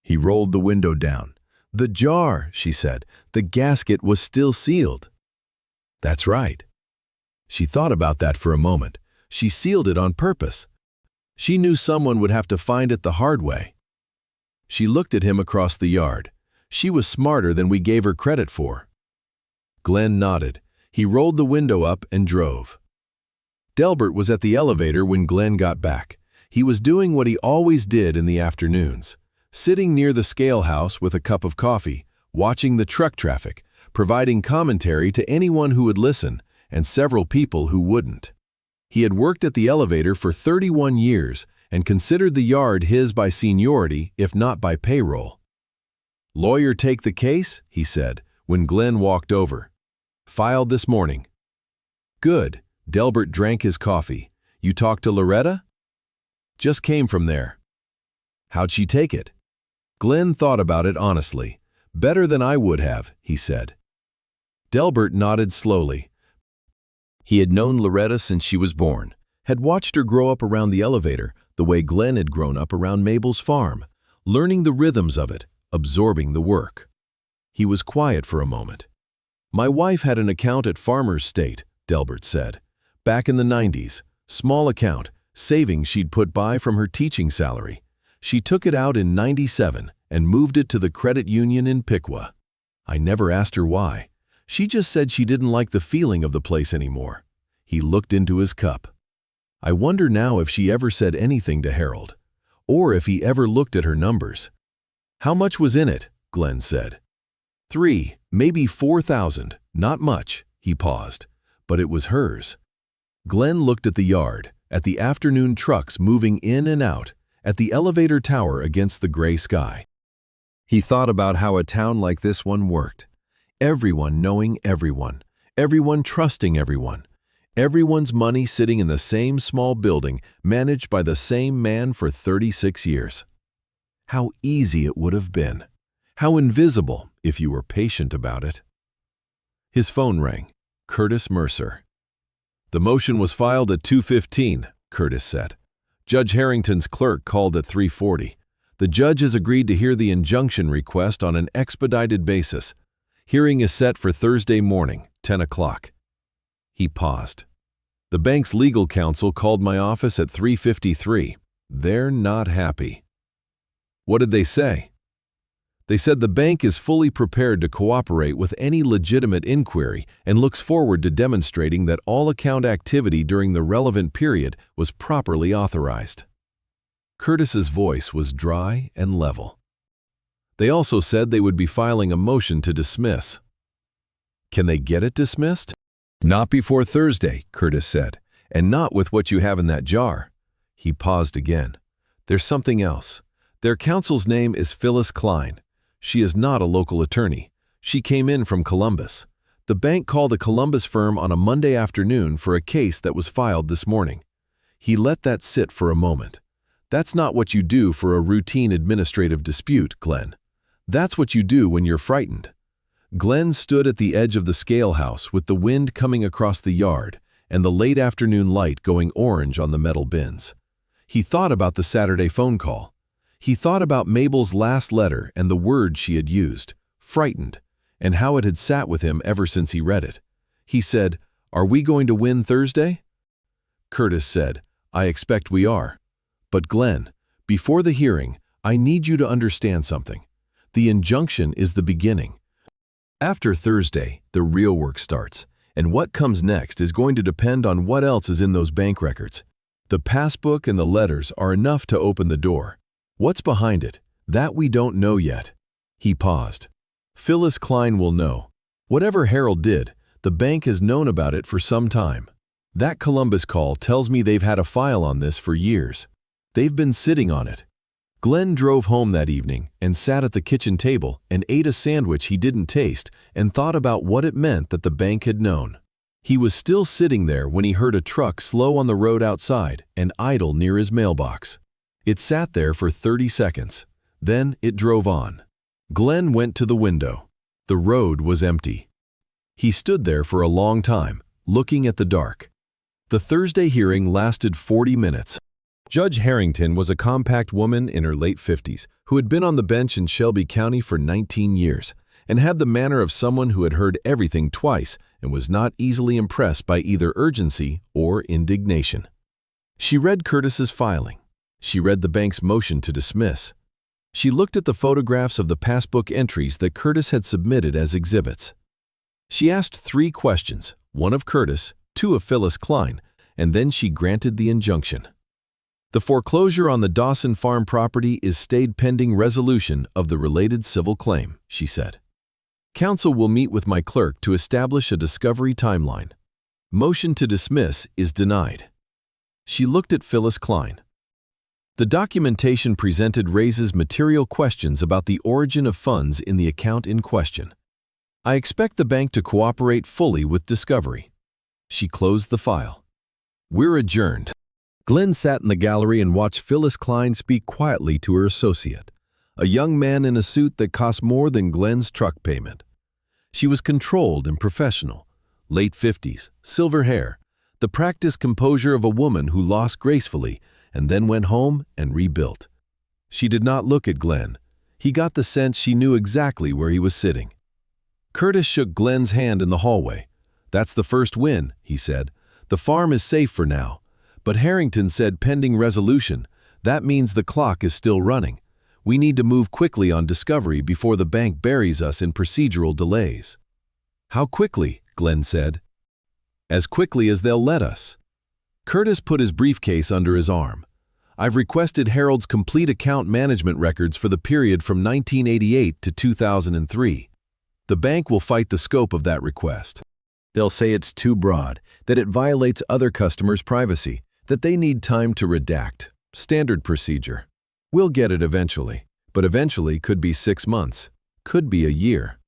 He rolled the window down. "The jar," she said. "The gasket was still sealed." "That's right." She thought about that for a moment. She sealed it on purpose. She knew someone would have to find it the hard way. She looked at him across the yard. She was smarter than we gave her credit for. Glenn nodded. He rolled the window up and drove. Delbert was at the elevator when Glenn got back. He was doing what he always did in the afternoons, sitting near the scale house with a cup of coffee, watching the truck traffic, providing commentary to anyone who would listen, and several people who wouldn't. He had worked at the elevator for 31 years and considered the yard his by seniority, if not by payroll. "Lawyer take the case?" he said, when Glenn walked over. "Filed this morning." "Good." Delbert drank his coffee. "You talked to Loretta?" "Just came from there." "How'd she take it?" Glenn thought about it honestly. "Better than I would have," he said. Delbert nodded slowly. He had known Loretta since she was born, had watched her grow up around the elevator the way Glenn had grown up around Mabel's farm, learning the rhythms of it, absorbing the work. He was quiet for a moment. "My wife had an account at Farmers State," Delbert said. "Back in the 90s, small account, savings she'd put by from her teaching salary. She took it out in 97 and moved it to the credit union in Piqua. I never asked her why. She just said she didn't like the feeling of the place anymore." He looked into his cup. "I wonder now if she ever said anything to Harold, or if he ever looked at her numbers." "How much was in it?" Glenn said. 3, maybe 4,000, not much." He paused. "But it was hers." Glenn looked at the yard, at the afternoon trucks moving in and out, at the elevator tower against the gray sky. He thought about how a town like this one worked. Everyone knowing everyone, everyone trusting everyone, everyone's money sitting in the same small building managed by the same man for 36 years. How easy it would have been. How invisible, if you were patient about it. His phone rang. Curtis Mercer. "The motion was filed at 2:15, Curtis said. "Judge Harrington's clerk called at 3:40. The judge has agreed to hear the injunction request on an expedited basis. Hearing is set for Thursday morning, 10 o'clock. He paused. "The bank's legal counsel called my office at 3:53. They're not happy." "What did they say?" "They said the bank is fully prepared to cooperate with any legitimate inquiry and looks forward to demonstrating that all account activity during the relevant period was properly authorized." Curtis's voice was dry and level. "They also said they would be filing a motion to dismiss." "Can they get it dismissed?" "Not before Thursday," Curtis said, "and not with what you have in that jar." He paused again. "There's something else. Their counsel's name is Phyllis Klein. She is not a local attorney. She came in from Columbus. The bank called a Columbus firm on a Monday afternoon for a case that was filed this morning." He let that sit for a moment. "That's not what you do for a routine administrative dispute, Glenn. That's what you do when you're frightened." Glenn stood at the edge of the scale house with the wind coming across the yard and the late afternoon light going orange on the metal bins. He thought about the Saturday phone call. He thought about Mabel's last letter and the words she had used, frightened, and how it had sat with him ever since he read it. He said, "Are we going to win Thursday?" Curtis said, "I expect we are. But Glenn, before the hearing, I need you to understand something. The injunction is the beginning. After Thursday, the real work starts, and what comes next is going to depend on what else is in those bank records. The passbook and the letters are enough to open the door. What's behind it? That we don't know yet." He paused. "Phyllis Klein will know. Whatever Harold did, the bank has known about it for some time. That Columbus call tells me they've had a file on this for years. They've been sitting on it." Glenn drove home that evening and sat at the kitchen table and ate a sandwich he didn't taste and thought about what it meant that the bank had known. He was still sitting there when he heard a truck slow on the road outside and idle near his mailbox. It sat there for 30 seconds. Then it drove on. Glenn went to the window. The road was empty. He stood there for a long time, looking at the dark. The Thursday hearing lasted 40 minutes. Judge Harrington was a compact woman in her late 50s who had been on the bench in Shelby County for 19 years and had the manner of someone who had heard everything twice and was not easily impressed by either urgency or indignation. She read Curtis's filing. She read the bank's motion to dismiss. She looked at the photographs of the passbook entries that Curtis had submitted as exhibits. She asked 3 questions, one of Curtis, 2 of Phyllis Klein, and then she granted the injunction. The foreclosure on the Dawson Farm property is stayed pending resolution of the related civil claim, she said. Counsel will meet with my clerk to establish a discovery timeline. Motion to dismiss is denied. She looked at Phyllis Klein. The documentation presented raises material questions about the origin of funds in the account in question. I expect the bank to cooperate fully with discovery. She closed the file. We're adjourned. Glenn sat in the gallery and watched Phyllis Klein speak quietly to her associate, a young man in a suit that cost more than Glenn's truck payment. She was controlled and professional, late 50s, silver hair, the practiced composure of a woman who lost gracefully and then went home and rebuilt. She did not look at Glenn. He got the sense she knew exactly where he was sitting. Curtis shook Glenn's hand in the hallway. That's the first win, he said. The farm is safe for now. But Harrington said pending resolution. That means the clock is still running. We need to move quickly on discovery before the bank buries us in procedural delays. How quickly? Glenn said. As quickly as they'll let us. Curtis put his briefcase under his arm. I've requested Harold's complete account management records for the period from 1988 to 2003. The bank will fight the scope of that request. They'll say it's too broad, that it violates other customers' privacy, that they need time to redact. Standard procedure. We'll get it eventually, but eventually could be 6 months, could be a year.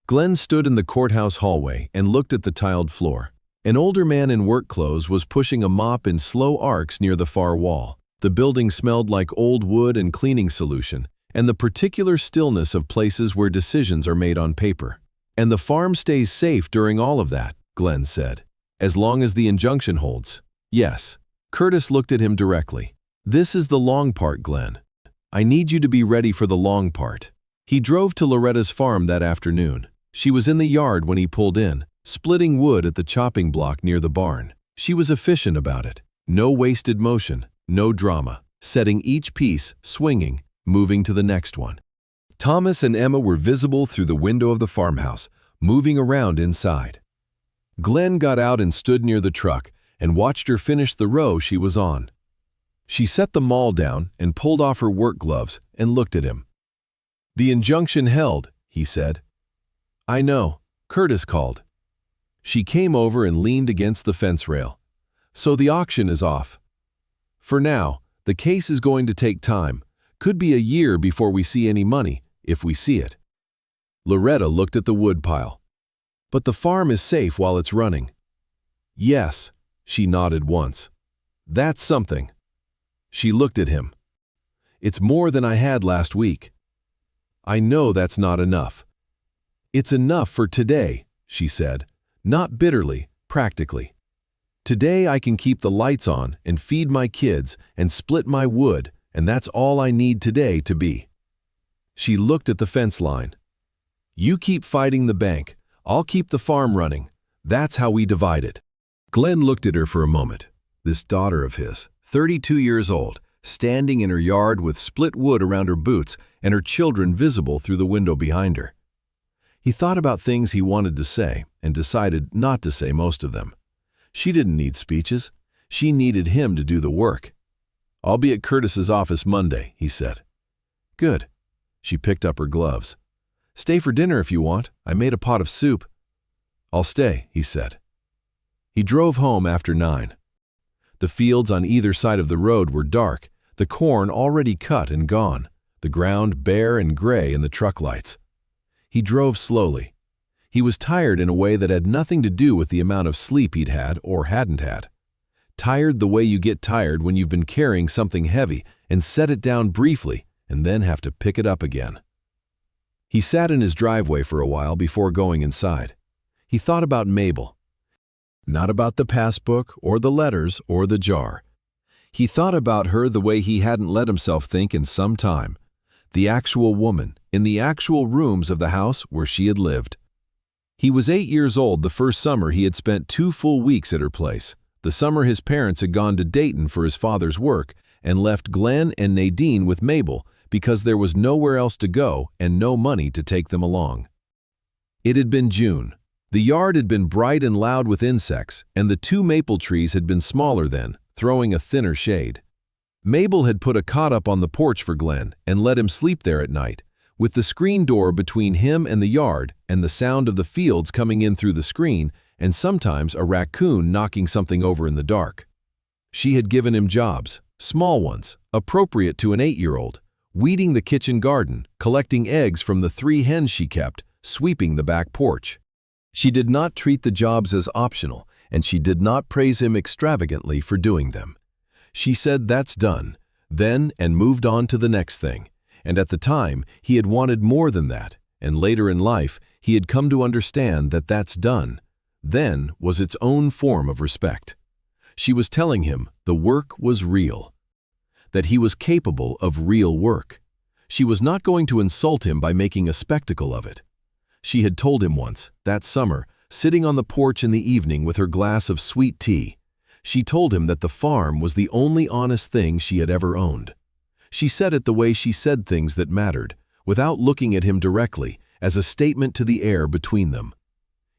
Glenn stood in the courthouse hallway and looked at the tiled floor. An older man in work clothes was pushing a mop in slow arcs near the far wall. The building smelled like old wood and cleaning solution, and the particular stillness of places where decisions are made on paper. And the farm stays safe during all of that, Glenn said. As long as the injunction holds. Yes. Curtis looked at him directly. This is the long part, Glenn. I need you to be ready for the long part. He drove to Loretta's farm that afternoon. She was in the yard when he pulled in, splitting wood at the chopping block near the barn. She was efficient about it. No wasted motion, no drama, setting each piece, swinging, moving to the next one. Thomas and Emma were visible through the window of the farmhouse, moving around inside. Glenn got out and stood near the truck and watched her finish the row she was on. She set the maul down and pulled off her work gloves and looked at him. The injunction held, he said. I know, Curtis called. She came over and leaned against the fence rail. So the auction is off. For now, the case is going to take time. Could be a year before we see any money, if we see it. Loretta looked at the wood pile. But the farm is safe while it's running. Yes, she nodded once. That's something. She looked at him. It's more than I had last week. I know that's not enough. It's enough for today, she said, not bitterly, practically. Today I can keep the lights on and feed my kids and split my wood, and that's all I need today to be. She looked at the fence line. You keep fighting the bank. I'll keep the farm running. That's how we divide it. Glenn looked at her for a moment. This daughter of his, 32 years old, standing in her yard with split wood around her boots and her children visible through the window behind her. He thought about things he wanted to say and decided not to say most of them. She didn't need speeches. She needed him to do the work. I'll be at Curtis's office Monday, he said. Good. She picked up her gloves. Stay for dinner if you want. I made a pot of soup. I'll stay, he said. He drove home after 9. The fields on either side of the road were dark, the corn already cut and gone, the ground bare and gray in the truck lights. He drove slowly. He was tired in a way that had nothing to do with the amount of sleep he'd had or hadn't had. Tired the way you get tired when you've been carrying something heavy and set it down briefly and then have to pick it up again. He sat in his driveway for a while before going inside. He thought about Mabel. Not about the passbook or the letters or the jar. He thought about her the way he hadn't let himself think in some time. The actual woman, in the actual rooms of the house where she had lived. He was 8 years old the first summer he had spent 2 full weeks at her place, the summer his parents had gone to Dayton for his father's work and left Glenn and Nadine with Mabel because there was nowhere else to go and no money to take them along. It had been June. The yard had been bright and loud with insects, and the 2 maple trees had been smaller then, throwing a thinner shade. Mabel had put a cot up on the porch for Glenn and let him sleep there at night, with the screen door between him and the yard and the sound of the fields coming in through the screen and sometimes a raccoon knocking something over in the dark. She had given him jobs, small ones, appropriate to an 8-year-old, weeding the kitchen garden, collecting eggs from the 3 hens she kept, sweeping the back porch. She did not treat the jobs as optional, and she did not praise him extravagantly for doing them. She said that's done, then, and moved on to the next thing. And at the time, he had wanted more than that, and later in life, he had come to understand that that's done, then, was its own form of respect. She was telling him the work was real, that he was capable of real work. She was not going to insult him by making a spectacle of it. She had told him once, that summer, sitting on the porch in the evening with her glass of sweet tea, she told him that the farm was the only honest thing she had ever owned. She said it the way she said things that mattered, without looking at him directly, as a statement to the air between them.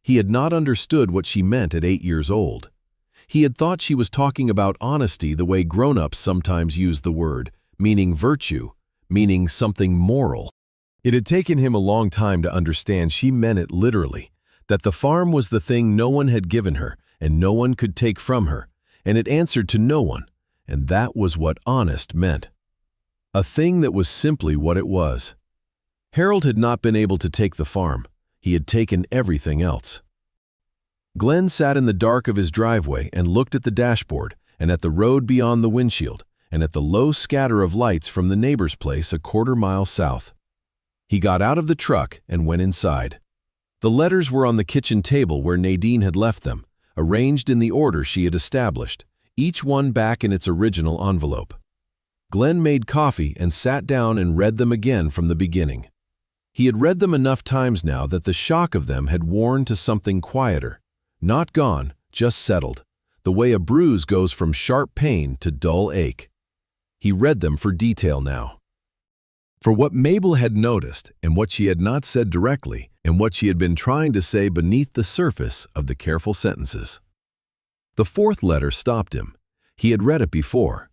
He had not understood what she meant at 8 years old. He had thought she was talking about honesty the way grown-ups sometimes use the word, meaning virtue, meaning something moral. It had taken him a long time to understand she meant it literally, that the farm was the thing no one had given her and no one could take from her, and it answered to no one, and that was what honest meant. A thing that was simply what it was. Harold had not been able to take the farm. He had taken everything else. Glenn sat in the dark of his driveway and looked at the dashboard and at the road beyond the windshield and at the low scatter of lights from the neighbor's place a quarter-mile south. He got out of the truck and went inside. The letters were on the kitchen table where Nadine had left them, arranged in the order she had established, each one back in its original envelope. Glenn made coffee and sat down and read them again from the beginning. He had read them enough times now that the shock of them had worn to something quieter. Not gone, just settled, the way a bruise goes from sharp pain to dull ache. He read them for detail now. For what Mabel had noticed and what she had not said directly and what she had been trying to say beneath the surface of the careful sentences. The 4th letter stopped him. He had read it before.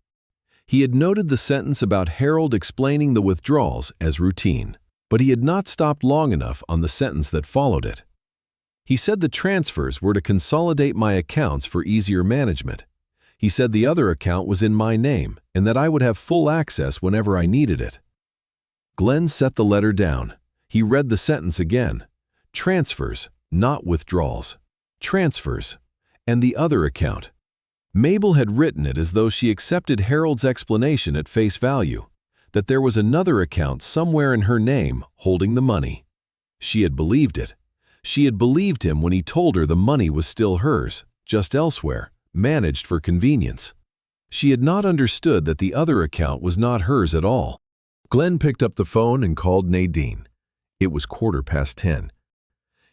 He had noted the sentence about Harold explaining the withdrawals as routine, but he had not stopped long enough on the sentence that followed it. He said the transfers were to consolidate my accounts for easier management. He said the other account was in my name and that I would have full access whenever I needed it. Glenn set the letter down. He read the sentence again. Transfers, not withdrawals. Transfers. And the other account. Mabel had written it as though she accepted Harold's explanation at face value, that there was another account somewhere in her name holding the money. She had believed it. She had believed him when he told her the money was still hers, just elsewhere, managed for convenience. She had not understood that the other account was not hers at all. Glenn picked up the phone and called Nadine. It was 10:15.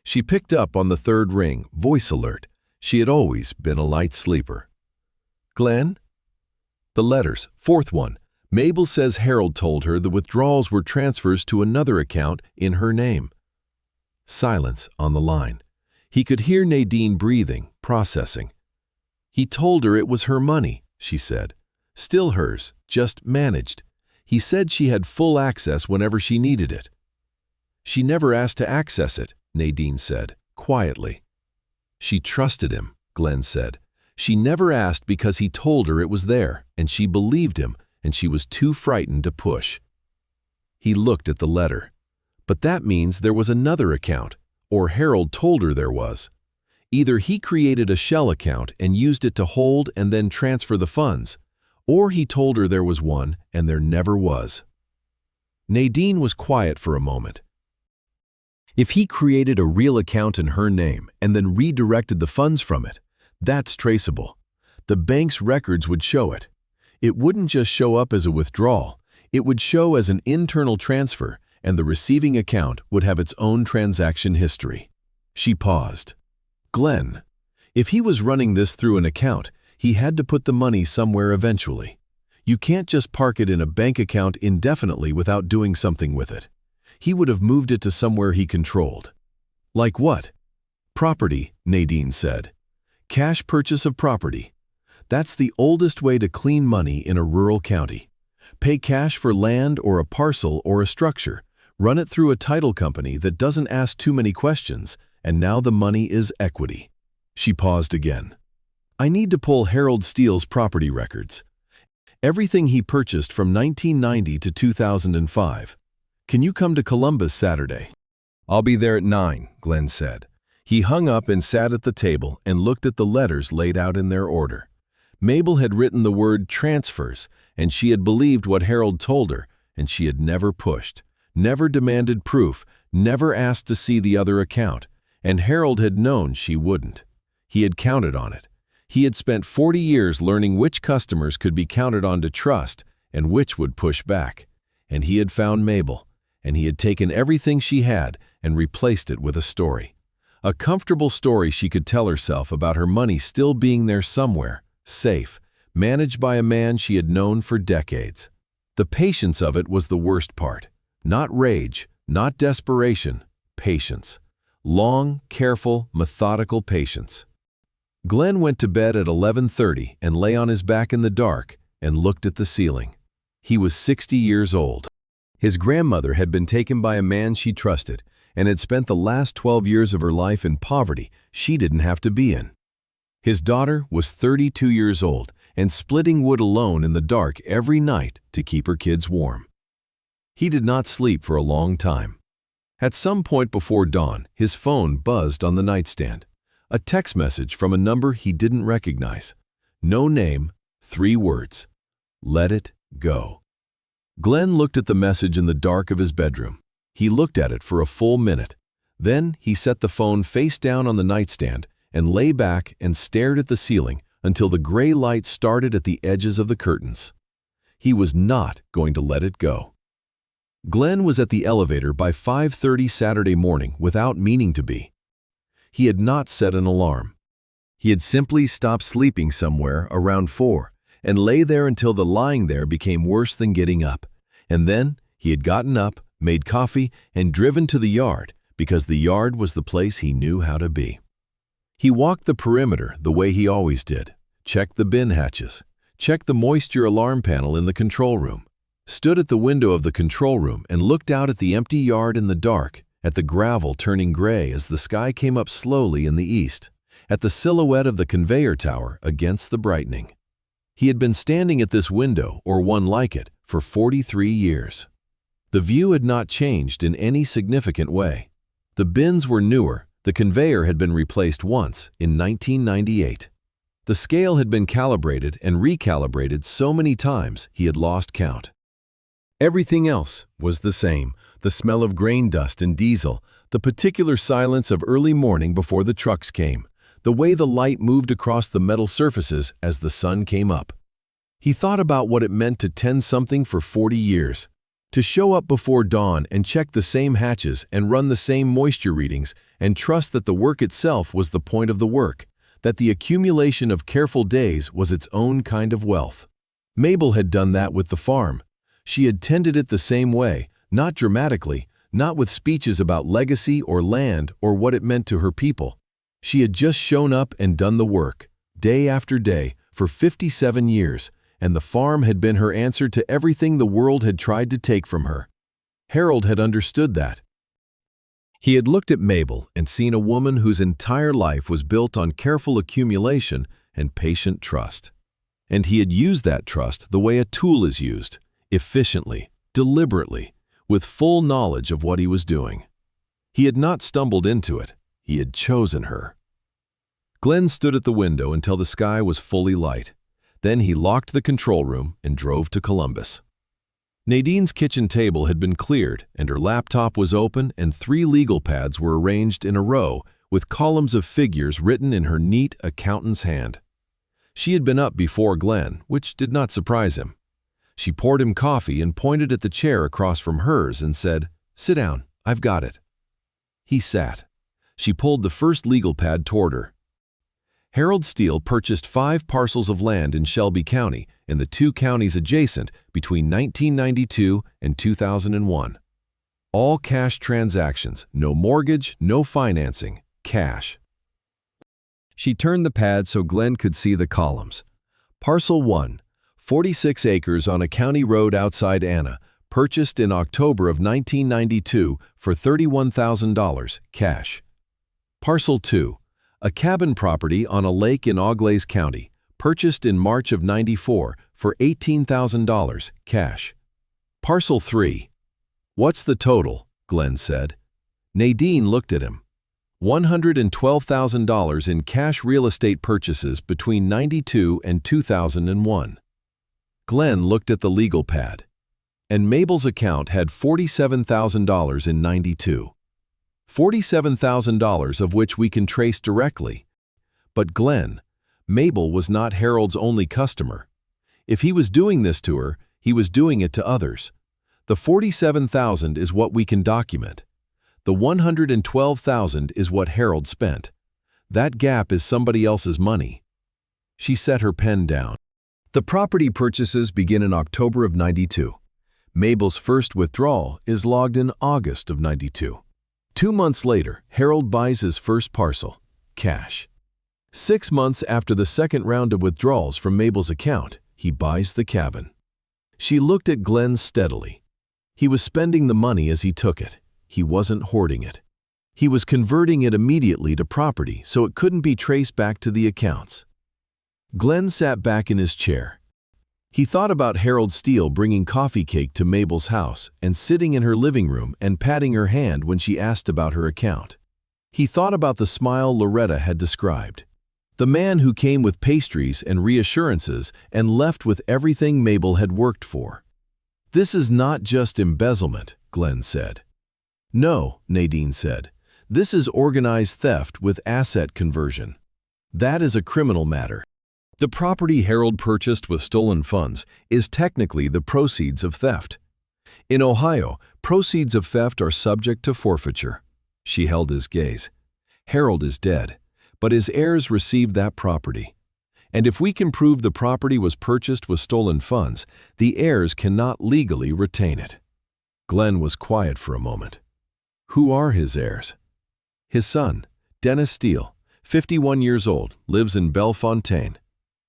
She picked up on the 3rd ring, voice alert. She had always been a light sleeper. Glenn? The letters, 4th one. Mabel says Harold told her the withdrawals were transfers to another account in her name. Silence on the line. He could hear Nadine breathing, processing. He told her it was her money, she said. Still hers, just managed. He said she had full access whenever she needed it. She never asked to access it, Nadine said, quietly. She trusted him, Glenn said. She never asked because he told her it was there, and she believed him, and she was too frightened to push. He looked at the letter. But that means there was another account, or Harold told her there was. Either he created a shell account and used it to hold and then transfer the funds, or he told her there was one and there never was. Nadine was quiet for a moment. If he created a real account in her name and then redirected the funds from it, that's traceable. The bank's records would show it. It wouldn't just show up as a withdrawal. It would show as an internal transfer, and the receiving account would have its own transaction history. She paused. Glenn, if he was running this through an account, he had to put the money somewhere eventually. You can't just park it in a bank account indefinitely without doing something with it. He would have moved it to somewhere he controlled. Like what? Property, Nadine said. Cash purchase of property. That's the oldest way to clean money in a rural county. Pay cash for land or a parcel or a structure. Run it through a title company that doesn't ask too many questions, and now the money is equity. She paused again. I need to pull Harold Steele's property records. Everything he purchased from 1990 to 2005. Can you come to Columbus Saturday? I'll be there at 9, Glenn said. He hung up and sat at the table and looked at the letters laid out in their order. Mabel had written the word transfers, and she had believed what Harold told her, and she had never pushed, never demanded proof, never asked to see the other account, and Harold had known she wouldn't. He had counted on it. He had spent 40 years learning which customers could be counted on to trust and which would push back. And he had found Mabel, and he had taken everything she had and replaced it with a story. A comfortable story she could tell herself about her money still being there somewhere, safe, managed by a man she had known for decades. The patience of it was the worst part. Not rage, not desperation, patience. Long, careful, methodical patience. Glenn went to bed at 11:30 and lay on his back in the dark and looked at the ceiling. He was 60 years old. His grandmother had been taken by a man she trusted and had spent the last 12 years of her life in poverty she didn't have to be in. His daughter was 32 years old and splitting wood alone in the dark every night to keep her kids warm. He did not sleep for a long time. At some point before dawn, his phone buzzed on the nightstand. A text message from a number he didn't recognize. No name, 3 words. Let it go. Glenn looked at the message in the dark of his bedroom. He looked at it for a full minute. Then he set the phone face down on the nightstand and lay back and stared at the ceiling until the gray light started at the edges of the curtains. He was not going to let it go. Glenn was at the elevator by 5:30 Saturday morning without meaning to be. He had not set an alarm. He had simply stopped sleeping somewhere around 4 and lay there until the lying there became worse than getting up. And then he had gotten up, made coffee, and driven to the yard because the yard was the place he knew how to be. He walked the perimeter the way he always did, checked the bin hatches, checked the moisture alarm panel in the control room, stood at the window of the control room and looked out at the empty yard in the dark, at the gravel turning gray as the sky came up slowly in the east, at the silhouette of the conveyor tower against the brightening. He had been standing at this window, or one like it, for 43 years. The view had not changed in any significant way. The bins were newer, the conveyor had been replaced once, in 1998. The scale had been calibrated and recalibrated so many times he had lost count. Everything else was the same. The smell of grain dust and diesel, the particular silence of early morning before the trucks came, the way the light moved across the metal surfaces as the sun came up. He thought about what it meant to tend something for 40 years, to show up before dawn and check the same hatches and run the same moisture readings and trust that the work itself was the point of the work, that the accumulation of careful days was its own kind of wealth. Mabel had done that with the farm. She had tended it the same way, not dramatically, not with speeches about legacy or land or what it meant to her people. She had just shown up and done the work, day after day, for 57 years, and the farm had been her answer to everything the world had tried to take from her. Harold had understood that. He had looked at Mabel and seen a woman whose entire life was built on careful accumulation and patient trust. And he had used that trust the way a tool is used, efficiently, deliberately, with full knowledge of what he was doing. He had not stumbled into it. He had chosen her. Glenn stood at the window until the sky was fully light. Then he locked the control room and drove to Columbus. Nadine's kitchen table had been cleared and her laptop was open and 3 legal pads were arranged in a row with columns of figures written in her neat accountant's hand. She had been up before Glenn, which did not surprise him. She poured him coffee and pointed at the chair across from hers and said, "Sit down, I've got it." He sat. She pulled the first legal pad toward her. Harold Steele purchased 5 parcels of land in Shelby County and the 2 counties adjacent between 1992 and 2001. All cash transactions, no mortgage, no financing, cash. She turned the pad so Glenn could see the columns. Parcel 1, 46 acres on a county road outside Anna, purchased in October of 1992 for $31,000 cash. Parcel 2, a cabin property on a lake in Auglaize County, purchased in March of '94 for $18,000 cash. Parcel 3. What's the total? Glenn said. Nadine looked at him. $112,000 in cash real estate purchases between '92 and 2001. Glenn looked at the legal pad. And Mabel's account had $47,000 in '92. $47,000 of which we can trace directly. But Glenn, Mabel was not Harold's only customer. If he was doing this to her, he was doing it to others. The $47,000 is what we can document. The $112,000 is what Harold spent. That gap is somebody else's money. She set her pen down. The property purchases begin in October of '92. Mabel's first withdrawal is logged in August of '92. 2 months later, Harold buys his first parcel, cash. 6 months after the second round of withdrawals from Mabel's account, he buys the cabin. She looked at Glenn steadily. He was spending the money as he took it. He wasn't hoarding it. He was converting it immediately to property so it couldn't be traced back to the accounts. Glenn sat back in his chair. He thought about Harold Steele bringing coffee cake to Mabel's house and sitting in her living room and patting her hand when she asked about her account. He thought about the smile Loretta had described. The man who came with pastries and reassurances and left with everything Mabel had worked for. This is not just embezzlement, Glenn said. No, Nadine said. This is organized theft with asset conversion. That is a criminal matter. The property Harold purchased with stolen funds is technically the proceeds of theft. In Ohio, proceeds of theft are subject to forfeiture. She held his gaze. Harold is dead, but his heirs received that property. And if we can prove the property was purchased with stolen funds, the heirs cannot legally retain it. Glenn was quiet for a moment. Who are his heirs? His son, Dennis Steele, 51 years old, lives in Bellefontaine.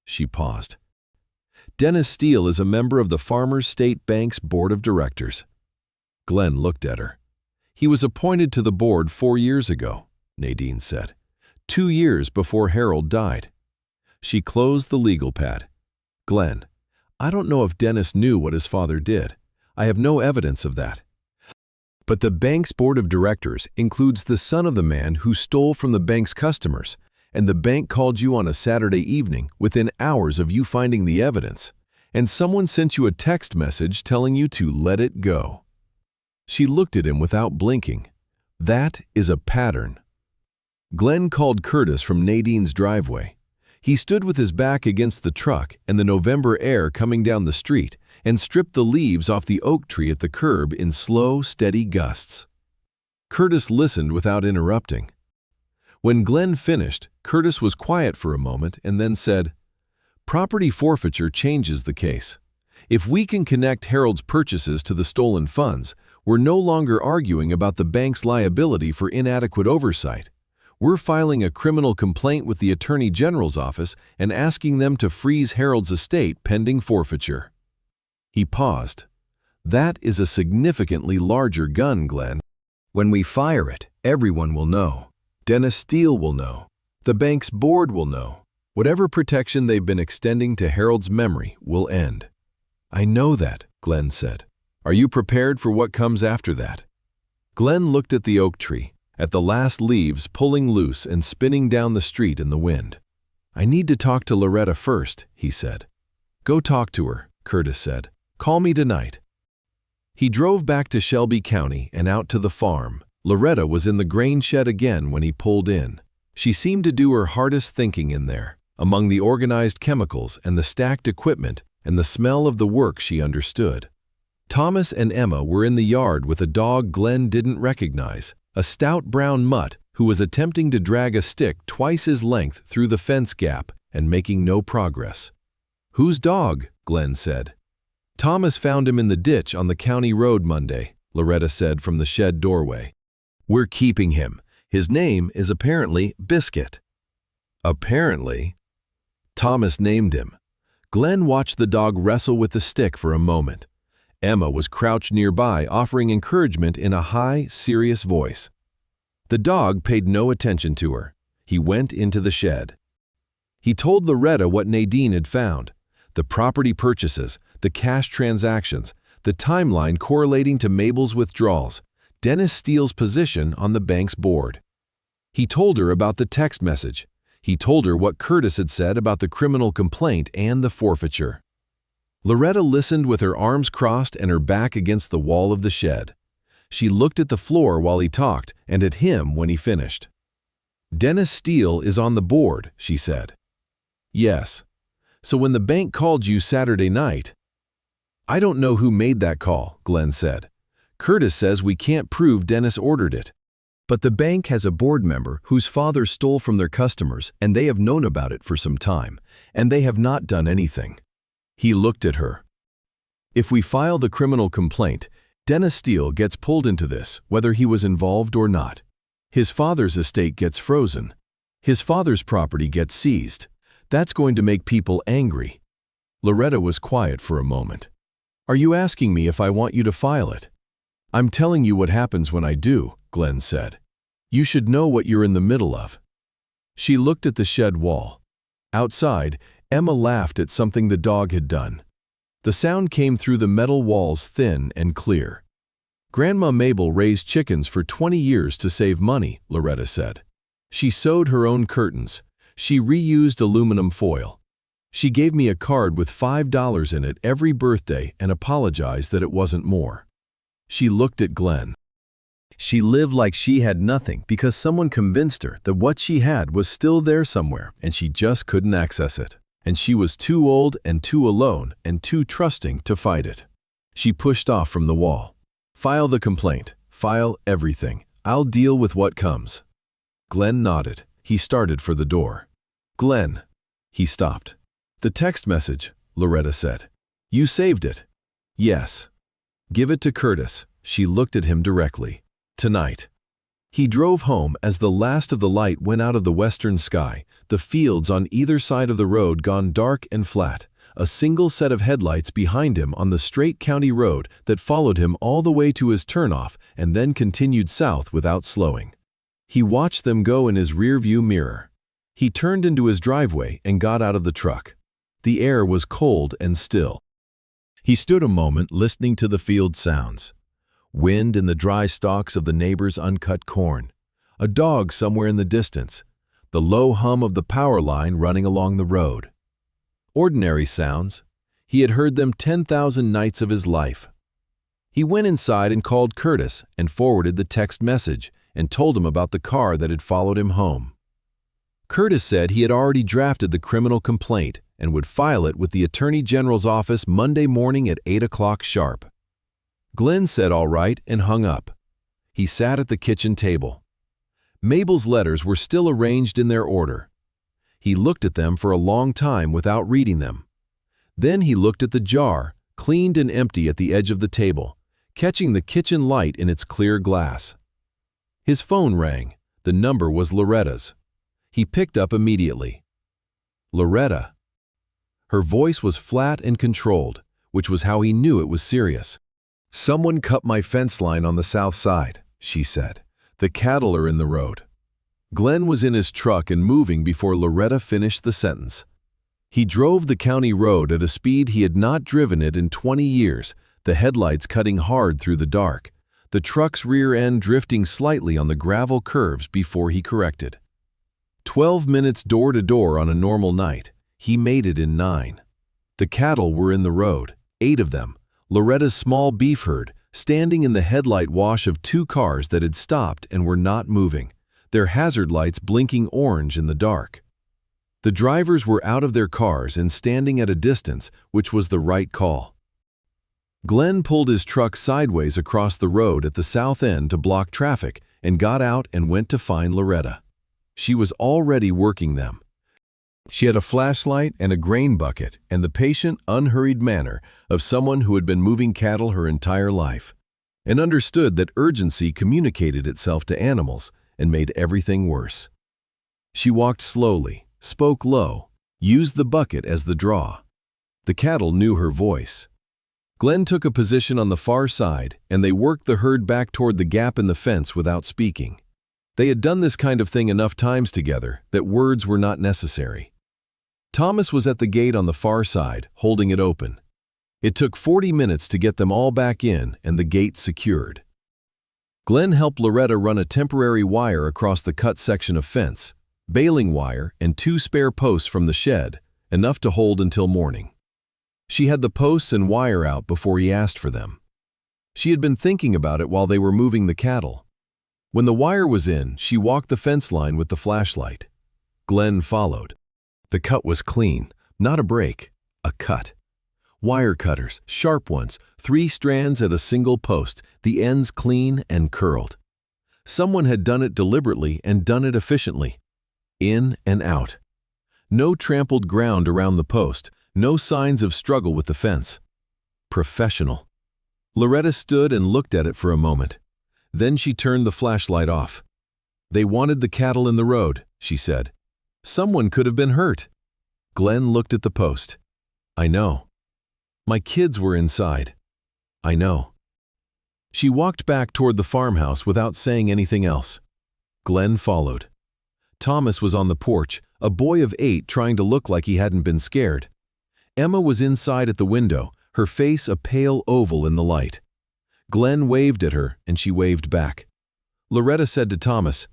She paused. Dennis Steele is a member of the Farmers State Bank's board of directors. Glenn looked at her. He was appointed to the board 4 years ago, Nadine said. 2 years before Harold died. She closed the legal pad. Glenn, I don't know if Dennis knew what his father did. I have no evidence of that. But the bank's board of directors includes the son of the man who stole from the bank's customers, and the bank called you on a Saturday evening within hours of you finding the evidence, and someone sent you a text message telling you to let it go. She looked at him without blinking. That is a pattern. Glenn called Curtis from Nadine's driveway. He stood with his back against the truck and the November air coming down the street and stripped the leaves off the oak tree at the curb in slow, steady gusts. Curtis listened without interrupting. When Glenn finished, Curtis was quiet for a moment and then said, "Property forfeiture changes the case. If we can connect Harold's purchases to the stolen funds, we're no longer arguing about the bank's liability for inadequate oversight. We're filing a criminal complaint with the Attorney General's office and asking them to freeze Harold's estate pending forfeiture." He paused. "That is a significantly larger gun, Glenn. When we fire it, everyone will know. Dennis Steele will know. The bank's board will know. Whatever protection they've been extending to Harold's memory will end." "I know that," Glenn said. "Are you prepared for what comes after that?" Glenn looked at the oak tree, at the last leaves pulling loose and spinning down the street in the wind. "I need to talk to Loretta first," he said. "Go talk to her," Curtis said. "Call me tonight." He drove back to Shelby County and out to the farm. Loretta was in the grain shed again when he pulled in. She seemed to do her hardest thinking in there, among the organized chemicals and the stacked equipment and the smell of the work she understood. Thomas and Emma were in the yard with a dog Glenn didn't recognize, a stout brown mutt who was attempting to drag a stick twice his length through the fence gap and making no progress. "Whose dog?" Glenn said. "Thomas found him in the ditch on the county road Monday," Loretta said from the shed doorway. "We're keeping him. His name is apparently Biscuit." Apparently, Thomas named him. Glenn watched the dog wrestle with the stick for a moment. Emma was crouched nearby, offering encouragement in a high, serious voice. The dog paid no attention to her. He went into the shed. He told Loretta what Nadine had found: the property purchases, the cash transactions, the timeline correlating to Mabel's withdrawals, Dennis Steele's position on the bank's board. He told her about the text message. He told her what Curtis had said about the criminal complaint and the forfeiture. Loretta listened with her arms crossed and her back against the wall of the shed. She looked at the floor while he talked and at him when he finished. "Dennis Steele is on the board," she said. "Yes. So when the bank called you Saturday night—" "I don't know who made that call," Glenn said. "Curtis says we can't prove Dennis ordered it. But the bank has a board member whose father stole from their customers, and they have known about it for some time, and they have not done anything." He looked at her. "If we file the criminal complaint, Dennis Steele gets pulled into this, whether he was involved or not. His father's estate gets frozen. His father's property gets seized. That's going to make people angry." Loretta was quiet for a moment. "Are you asking me if I want you to file it?" "I'm telling you what happens when I do," Glenn said. "You should know what you're in the middle of." She looked at the shed wall. Outside, Emma laughed at something the dog had done. The sound came through the metal walls, thin and clear. "Grandma Mabel raised chickens for 20 years to save money," Loretta said. "She sewed her own curtains. She reused aluminum foil. She gave me a card with $5 in it every birthday and apologized that it wasn't more." She looked at Glenn. She lived like she had nothing because someone convinced her that what she had was still there somewhere and she just couldn't access it. And she was too old and too alone and too trusting to fight it. She pushed off from the wall. "File the complaint. File everything. I'll deal with what comes." Glenn nodded. He started for the door. "Glenn." He stopped. "The text message," Loretta said. "You saved it?" "Yes." "Give it to Curtis." She looked at him directly. "Tonight." He drove home as the last of the light went out of the western sky, the fields on either side of the road gone dark and flat, a single set of headlights behind him on the straight county road that followed him all the way to his turnoff and then continued south without slowing. He watched them go in his rearview mirror. He turned into his driveway and got out of the truck. The air was cold and still. He stood a moment listening to the field sounds. Wind in the dry stalks of the neighbor's uncut corn, a dog somewhere in the distance, the low hum of the power line running along the road. Ordinary sounds. He had heard them 10,000 nights of his life. He went inside and called Curtis and forwarded the text message and told him about the car that had followed him home. Curtis said he had already drafted the criminal complaint and would file it with the Attorney General's office Monday morning at 8 o'clock sharp. Glenn said all right and hung up. He sat at the kitchen table. Mabel's letters were still arranged in their order. He looked at them for a long time without reading them. Then he looked at the jar, cleaned and empty at the edge of the table, catching the kitchen light in its clear glass. His phone rang. The number was Loretta's. He picked up immediately. "Loretta." Her voice was flat and controlled, which was how he knew it was serious. "Someone cut my fence line on the south side," she said. "The cattle are in the road." Glenn was in his truck and moving before Loretta finished the sentence. He drove the county road at a speed he had not driven it in 20 years, the headlights cutting hard through the dark, the truck's rear end drifting slightly on the gravel curves before he corrected. 12 minutes door to door on a normal night. He made it in 9. The cattle were in the road, 8 of them, Loretta's small beef herd, standing in the headlight wash of 2 cars that had stopped and were not moving, their hazard lights blinking orange in the dark. The drivers were out of their cars and standing at a distance, which was the right call. Glenn pulled his truck sideways across the road at the south end to block traffic and got out and went to find Loretta. She was already working them. She had a flashlight and a grain bucket and the patient, unhurried manner of someone who had been moving cattle her entire life, and understood that urgency communicated itself to animals and made everything worse. She walked slowly, spoke low, used the bucket as the draw. The cattle knew her voice. Glenn took a position on the far side, and they worked the herd back toward the gap in the fence without speaking. They had done this kind of thing enough times together that words were not necessary. Thomas was at the gate on the far side, holding it open. It took 40 minutes to get them all back in and the gate secured. Glenn helped Loretta run a temporary wire across the cut section of fence, baling wire and 2 spare posts from the shed, enough to hold until morning. She had the posts and wire out before he asked for them. She had been thinking about it while they were moving the cattle. When the wire was in, she walked the fence line with the flashlight. Glenn followed. The cut was clean, not a break, a cut. Wire cutters, sharp ones, 3 strands at a single post, the ends clean and curled. Someone had done it deliberately and done it efficiently. In and out. No trampled ground around the post, no signs of struggle with the fence. Professional. Loretta stood and looked at it for a moment. Then she turned the flashlight off. They wanted the cattle in the road, she said. Someone could have been hurt. Glenn looked at the post. I know. My kids were inside. I know. She walked back toward the farmhouse without saying anything else. Glenn followed. Thomas was on the porch, a boy of 8 trying to look like he hadn't been scared. Emma was inside at the window, her face a pale oval in the light. Glenn waved at her, and she waved back. Loretta said to Thomas,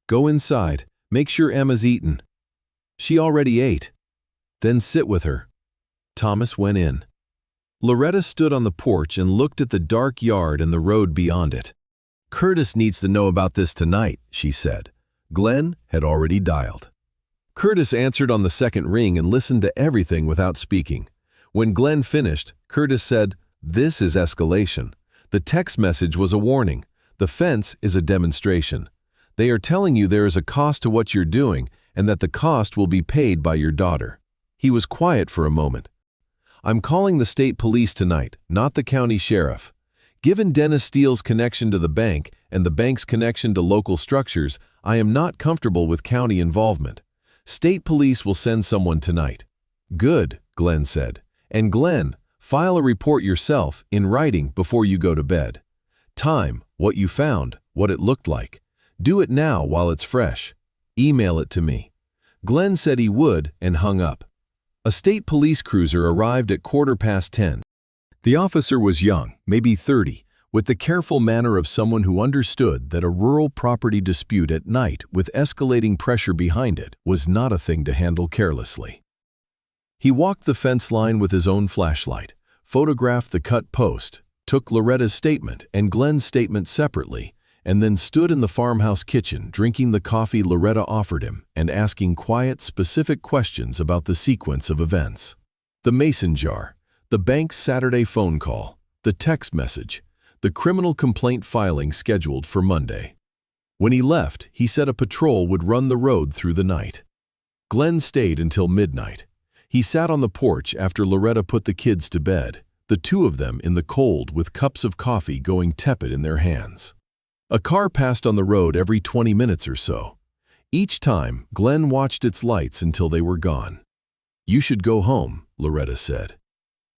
"Go inside. Make sure Emma's eaten." She already ate. Then sit with her. Thomas went in. Loretta stood on the porch and looked at the dark yard and the road beyond it. Curtis needs to know about this tonight, she said. Glenn had already dialed. Curtis answered on the second ring and listened to everything without speaking. When Glenn finished, Curtis said, "This is escalation. The text message was a warning. The fence is a demonstration. They are telling you there is a cost to what you're doing and that the cost will be paid by your daughter." He was quiet for a moment. "I'm calling the state police tonight, not the county sheriff. Given Dennis Steele's connection to the bank and the bank's connection to local structures, I am not comfortable with county involvement. State police will send someone tonight." "Good," Glenn said. "And Glenn, file a report yourself in writing before you go to bed. Time, what you found, what it looked like. Do it now while it's fresh. Email it to me." Glenn said he would and hung up. A state police cruiser arrived at 10:15. The officer was young, maybe 30, with the careful manner of someone who understood that a rural property dispute at night with escalating pressure behind it was not a thing to handle carelessly. He walked the fence line with his own flashlight, photographed the cut post, took Loretta's statement and Glenn's statement separately, and then stood in the farmhouse kitchen drinking the coffee Loretta offered him and asking quiet, specific questions about the sequence of events. The mason jar, the bank's Saturday phone call, the text message, the criminal complaint filing scheduled for Monday. When he left, he said a patrol would run the road through the night. Glenn stayed until midnight. He sat on the porch after Loretta put the kids to bed, the 2 of them in the cold with cups of coffee going tepid in their hands. A car passed on the road every 20 minutes or so. Each time, Glenn watched its lights until they were gone. "You should go home," Loretta said.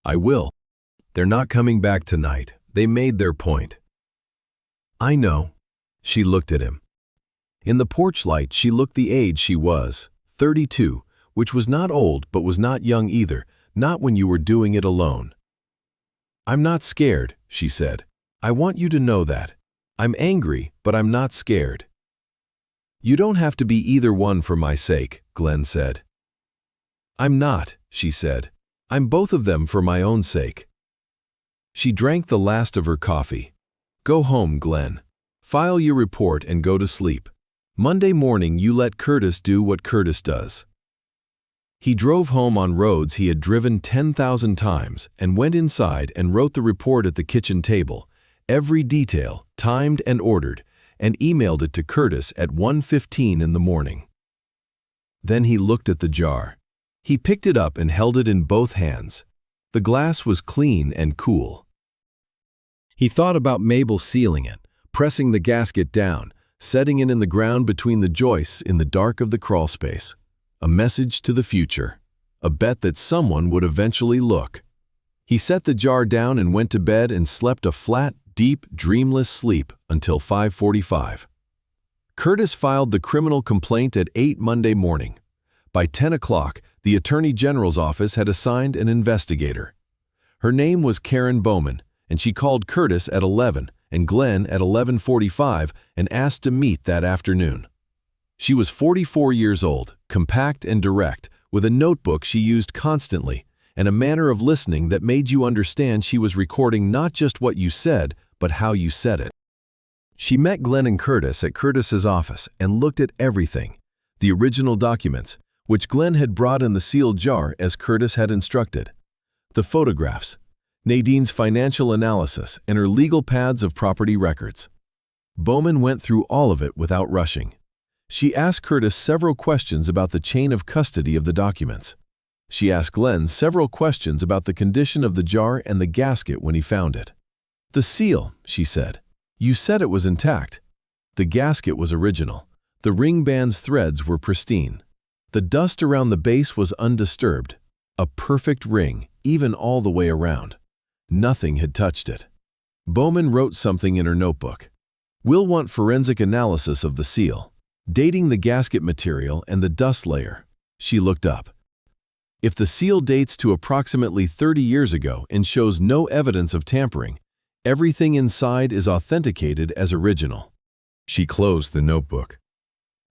"I will. They're not coming back tonight. They made their point." "I know." She looked at him. In the porch light, she looked the age she was, 32, which was not old but was not young either, not when you were doing it alone. "I'm not scared," she said. "I want you to know that. I'm angry, but I'm not scared." "You don't have to be either one for my sake," Glenn said. "I'm not," she said. "I'm both of them for my own sake." She drank the last of her coffee. "Go home, Glenn. File your report and go to sleep. Monday morning you let Curtis do what Curtis does." He drove home on roads he had driven 10,000 times and went inside and wrote the report at the kitchen table, every detail, timed and ordered, and emailed it to Curtis at 1:15 in the morning. Then he looked at the jar. He picked it up and held it in both hands. The glass was clean and cool. He thought about Mabel sealing it, pressing the gasket down, setting it in the ground between the joists in the dark of the crawlspace. a message to the future, a bet that someone would eventually look. He set the jar down and went to bed and slept a flat, deep, dreamless sleep until 5:45. Curtis filed the criminal complaint at 8 Monday morning. By 10 o'clock, the Attorney General's office had assigned an investigator. Her name was Karen Bowman, and she called Curtis at 11 and Glenn at 11:45 and asked to meet that afternoon. She was 44 years old, compact and direct, with a notebook she used constantly, and a manner of listening that made you understand she was recording not just what you said, but how you said it. She met Glenn and Curtis at Curtis's office and looked at everything, the original documents, which Glenn had brought in the sealed jar as Curtis had instructed, the photographs, Nadine's financial analysis, and her legal pads of property records. Bowman went through all of it without rushing. She asked Curtis several questions about the chain of custody of the documents. She asked Glenn several questions about the condition of the jar and the gasket when he found it. "The seal," she said. "You said it was intact." The gasket was original. The ring band's threads were pristine. The dust around the base was undisturbed. A perfect ring, even all the way around. Nothing had touched it. Bowman wrote something in her notebook. "We'll want forensic analysis of the seal, dating the gasket material and the dust layer." She looked up. "If the seal dates to approximately 30 years ago and shows no evidence of tampering, everything inside is authenticated as original." She closed the notebook.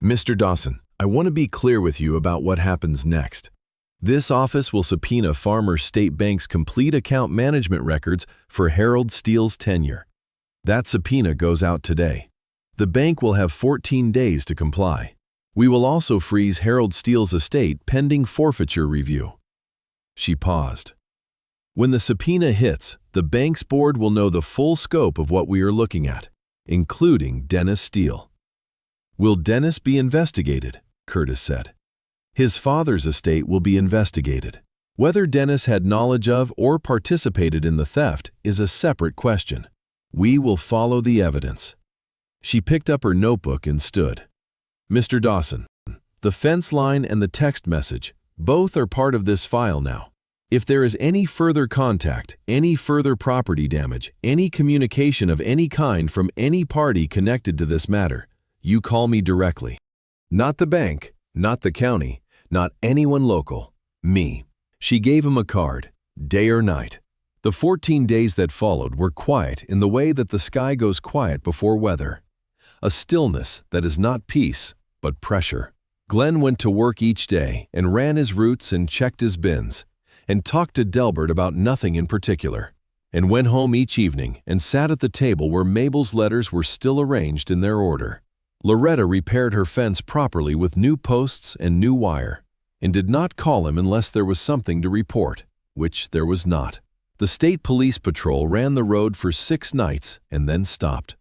"Mr. Dawson, I want to be clear with you about what happens next. This office will subpoena Farmer State Bank's complete account management records for Harold Steele's tenure. That subpoena goes out today. The bank will have 14 days to comply. We will also freeze Harold Steele's estate pending forfeiture review." She paused. "When the subpoena hits, the bank's board will know the full scope of what we are looking at, including Dennis Steele." "Will Dennis be investigated?" Curtis said. "His father's estate will be investigated. Whether Dennis had knowledge of or participated in the theft is a separate question. We will follow the evidence." She picked up her notebook and stood. "Mr. Dawson, the fence line and the text message, both are part of this file now. If there is any further contact, any further property damage, any communication of any kind from any party connected to this matter, you call me directly. Not the bank, not the county, not anyone local. Me." She gave him a card, day or night. The 14 days that followed were quiet in the way that the sky goes quiet before weather. A stillness that is not peace, but pressure. Glenn went to work each day and ran his routes and checked his bins, and talked to Delbert about nothing in particular, and went home each evening and sat at the table where Mabel's letters were still arranged in their order. Loretta repaired her fence properly with new posts and new wire, and did not call him unless there was something to report, which there was not. The state police patrol ran the road for 6 nights and then stopped.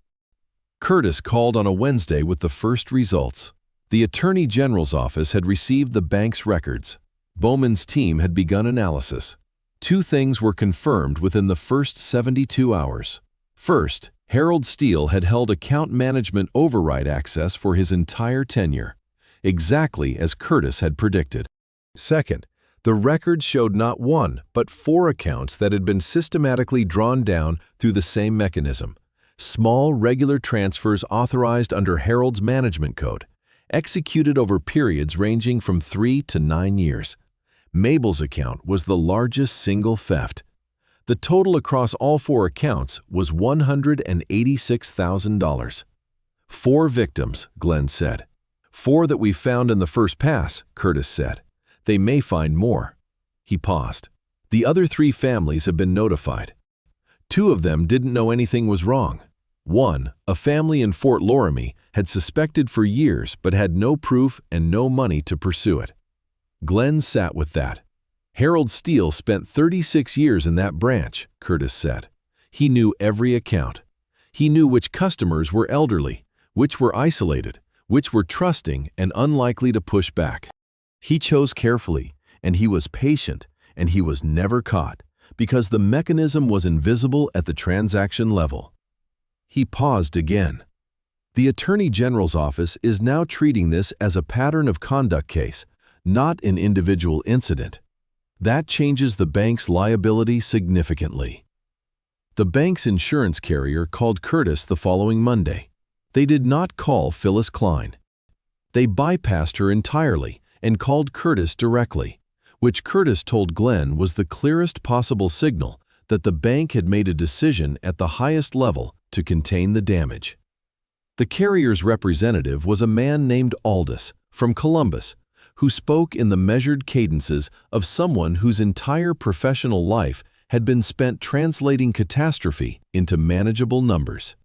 Curtis called on a Wednesday with the first results. The Attorney General's office had received the bank's records. Bowman's team had begun analysis. 2 things were confirmed within the first 72 hours. First, Harold Steele had held account management override access for his entire tenure, exactly as Curtis had predicted. Second, the records showed not 1, but 4 accounts that had been systematically drawn down through the same mechanism. Small, regular transfers authorized under Harold's management code, executed over periods ranging from 3 to 9 years. Mabel's account was the largest single theft. The total across all 4 accounts was $186,000. 4 victims, Glenn said. 4 that we found in the first pass, Curtis said. They may find more. He paused. The other 3 families have been notified. 2 of them didn't know anything was wrong. 1, a family in Fort Loramie, had suspected for years but had no proof and no money to pursue it. Glenn sat with that. Harold Steele spent 36 years in that branch, Curtis said. He knew every account. He knew which customers were elderly, which were isolated, which were trusting and unlikely to push back. He chose carefully, and he was patient, and he was never caught, because the mechanism was invisible at the transaction level. He paused again. The Attorney General's office is now treating this as a pattern of conduct case, not an individual incident. That changes the bank's liability significantly. The bank's insurance carrier called Curtis the following Monday. They did not call Phyllis Klein. They bypassed her entirely and called Curtis directly, which Curtis told Glenn was the clearest possible signal that the bank had made a decision at the highest level to contain the damage. The carrier's representative was a man named Aldous from Columbus, who spoke in the measured cadences of someone whose entire professional life had been spent translating catastrophe into manageable numbers.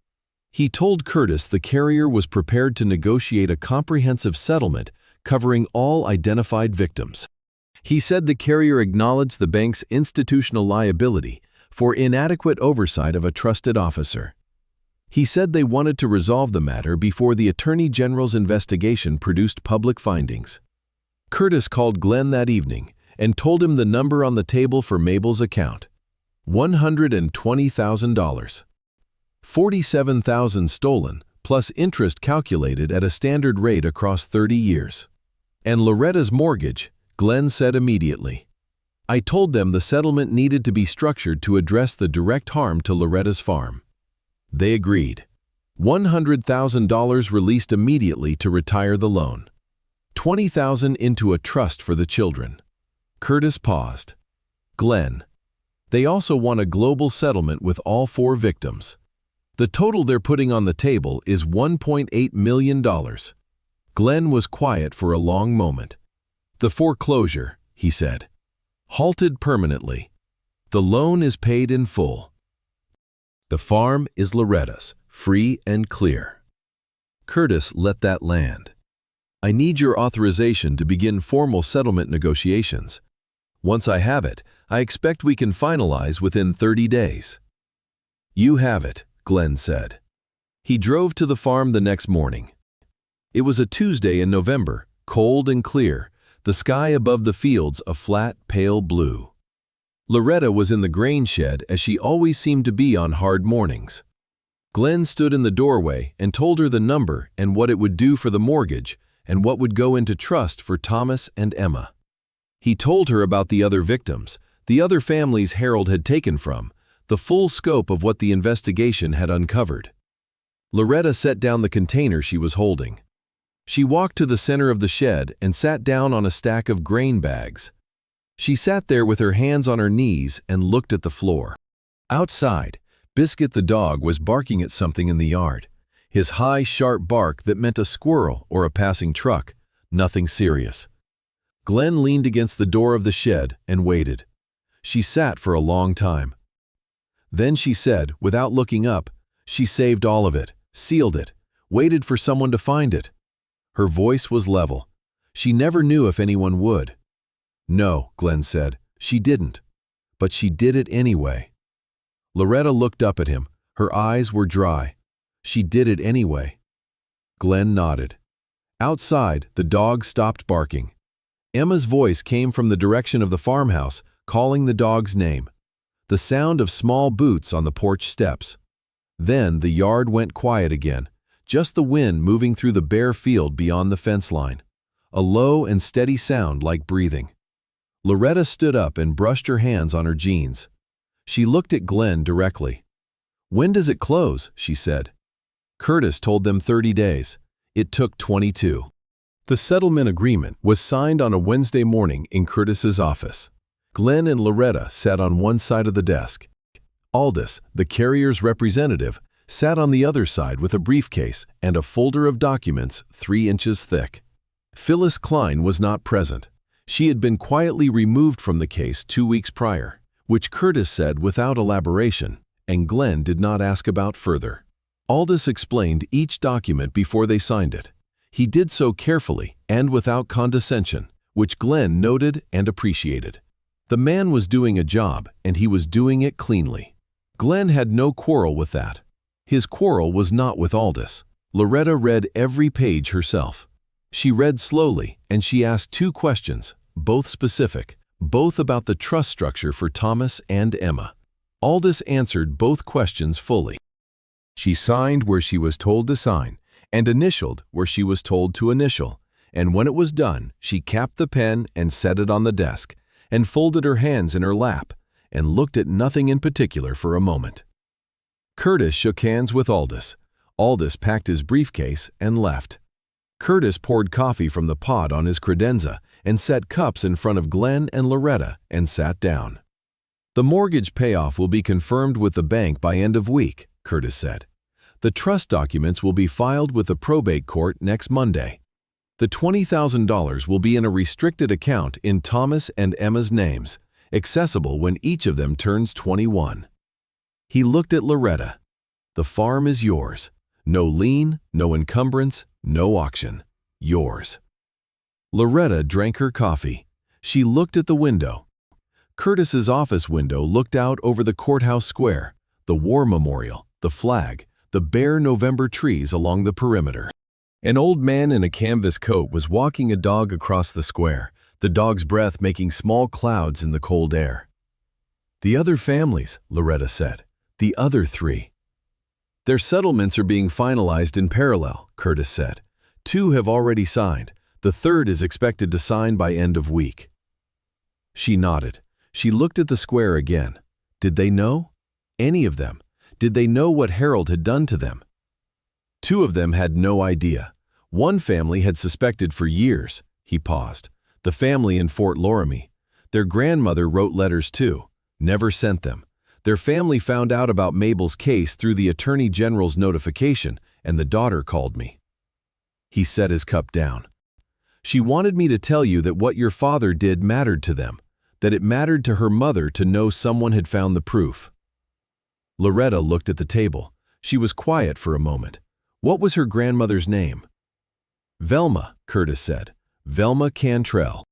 He told Curtis the carrier was prepared to negotiate a comprehensive settlement covering all identified victims. He said the carrier acknowledged the bank's institutional liability for inadequate oversight of a trusted officer. He said they wanted to resolve the matter before the Attorney General's investigation produced public findings. Curtis called Glenn that evening and told him the number on the table for Mabel's account: $120,000. $47,000 stolen, plus interest calculated at a standard rate across 30 years. And Loretta's mortgage, Glenn said immediately. I told them the settlement needed to be structured to address the direct harm to Loretta's farm. They agreed. $100,000 released immediately to retire the loan. $20,000 into a trust for the children. Curtis paused. Glenn. They also want a global settlement with all 4 victims. The total they're putting on the table is $1.8 million. Glenn was quiet for a long moment. The foreclosure, he said, halted permanently. The loan is paid in full. The farm is Loretta's, free and clear. Curtis let that land. I need your authorization to begin formal settlement negotiations. Once I have it, I expect we can finalize within 30 days. You have it, Glenn said. He drove to the farm the next morning. It was a Tuesday in November, cold and clear, the sky above the fields a flat, pale blue. Loretta was in the grain shed as she always seemed to be on hard mornings. Glenn stood in the doorway and told her the number and what it would do for the mortgage and what would go into trust for Thomas and Emma. He told her about the other victims, the other families Harold had taken from, the full scope of what the investigation had uncovered. Loretta set down the container she was holding. She walked to the center of the shed and sat down on a stack of grain bags. She sat there with her hands on her knees and looked at the floor. Outside, Biscuit the dog was barking at something in the yard, his high, sharp bark that meant a squirrel or a passing truck, nothing serious. Glenn leaned against the door of the shed and waited. She sat for a long time. Then she said, without looking up, she saved all of it, sealed it, waited for someone to find it. Her voice was level. She never knew if anyone would. No, Glenn said, she didn't. But she did it anyway. Loretta looked up at him. Her eyes were dry. She did it anyway. Glenn nodded. Outside, the dog stopped barking. Emma's voice came from the direction of the farmhouse, calling the dog's name. The sound of small boots on the porch steps. Then the yard went quiet again, just the wind moving through the bare field beyond the fence line. A low and steady sound like breathing. Loretta stood up and brushed her hands on her jeans. She looked at Glenn directly. When does it close? She said. Curtis told them 30 days. It took 22. The settlement agreement was signed on a Wednesday morning in Curtis's office. Glenn and Loretta sat on one side of the desk. Aldous, the carrier's representative, sat on the other side with a briefcase and a folder of documents 3 inches thick. Phyllis Klein was not present. She had been quietly removed from the case 2 weeks prior, which Curtis said without elaboration, and Glenn did not ask about further. Aldous explained each document before they signed it. He did so carefully and without condescension, which Glenn noted and appreciated. The man was doing a job, and he was doing it cleanly. Glenn had no quarrel with that. His quarrel was not with Aldous. Loretta read every page herself. She read slowly, and she asked 2 questions, both specific, both about the trust structure for Thomas and Emma. Aldous answered both questions fully. She signed where she was told to sign, and initialed where she was told to initial, and when it was done, she capped the pen and set it on the desk, and folded her hands in her lap, and looked at nothing in particular for a moment. Curtis shook hands with Aldous. Aldous packed his briefcase and left. Curtis poured coffee from the pot on his credenza and set cups in front of Glenn and Loretta and sat down. "The mortgage payoff will be confirmed with the bank by end of week," Curtis said. "The trust documents will be filed with the probate court next Monday. The $20,000 will be in a restricted account in Thomas and Emma's names, accessible when each of them turns 21. He looked at Loretta. "The farm is yours. No lien, no encumbrance, no auction. Yours." Loretta drank her coffee. She looked at the window. Curtis's office window looked out over the courthouse square, the war memorial, the flag, the bare November trees along the perimeter. An old man in a canvas coat was walking a dog across the square, the dog's breath making small clouds in the cold air. "The other families," Loretta said. "The other 3. "Their settlements are being finalized in parallel," Curtis said. 2 have already signed. The 3rd is expected to sign by end of week. She nodded. She looked at the square again. Did they know? Any of them? Did they know what Harold had done to them? 2 of them had no idea. One family had suspected for years. He paused. The family in Fort Loramie. Their grandmother wrote letters too. Never sent them. Their family found out about Mabel's case through the Attorney General's notification, and the daughter called me." He set his cup down. "She wanted me to tell you that what your father did mattered to them, that it mattered to her mother to know someone had found the proof." Loretta looked at the table. She was quiet for a moment. What was her grandmother's name? "Velma," Curtis said. "Velma Cantrell."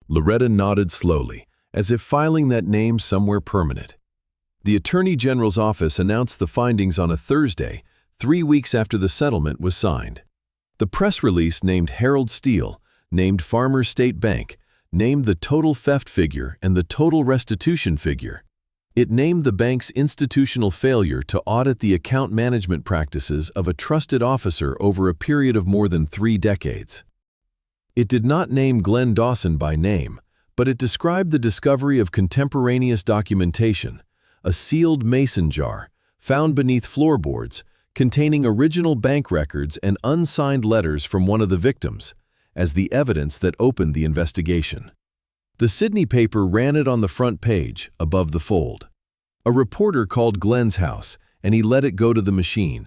Loretta nodded slowly, as if filing that name somewhere permanent. The Attorney General's office announced the findings on a Thursday, 3 weeks after the settlement was signed. The press release named Harold Steele, named Farmers State Bank, named the total theft figure and the total restitution figure. It named the bank's institutional failure to audit the account management practices of a trusted officer over a period of more than 3 decades. It did not name Glenn Dawson by name, but it described the discovery of contemporaneous documentation, a sealed mason jar, found beneath floorboards, containing original bank records and unsigned letters from one of the victims, as the evidence that opened the investigation. The Sydney paper ran it on the front page, above the fold. A reporter called Glenn's house, and he let it go to the machine.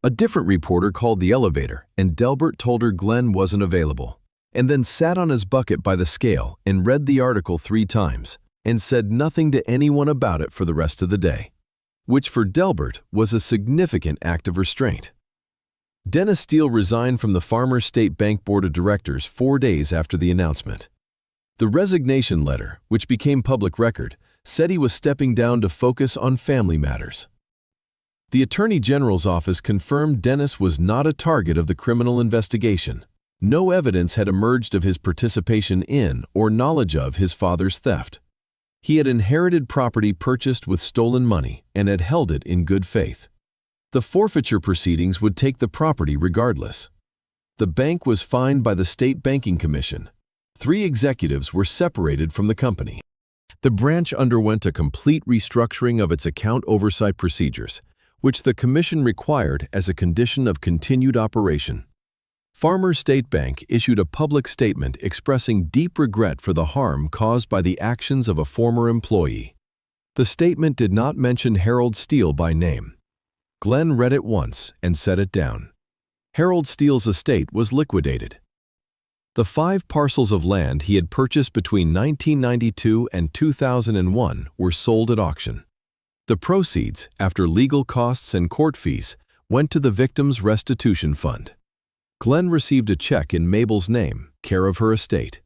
A different reporter called the elevator, and Delbert told her Glenn wasn't available, and then sat on his bucket by the scale and read the article 3 times, and said nothing to anyone about it for the rest of the day, which for Delbert was a significant act of restraint. Dennis Steele resigned from the Farmers State Bank Board of Directors 4 days after the announcement. The resignation letter, which became public record, said he was stepping down to focus on family matters. The Attorney General's office confirmed Dennis was not a target of the criminal investigation. No evidence had emerged of his participation in or knowledge of his father's theft. He had inherited property purchased with stolen money and had held it in good faith. The forfeiture proceedings would take the property regardless. The bank was fined by the State Banking Commission. 3 executives were separated from the company. The branch underwent a complete restructuring of its account oversight procedures, which the commission required as a condition of continued operation. Farmers State Bank issued a public statement expressing deep regret for the harm caused by the actions of a former employee. The statement did not mention Harold Steele by name. Glenn read it once and set it down. Harold Steele's estate was liquidated. The 5 parcels of land he had purchased between 1992 and 2001 were sold at auction. The proceeds, after legal costs and court fees, went to the victim's restitution fund. Glenn received a check in Mabel's name, care of her estate.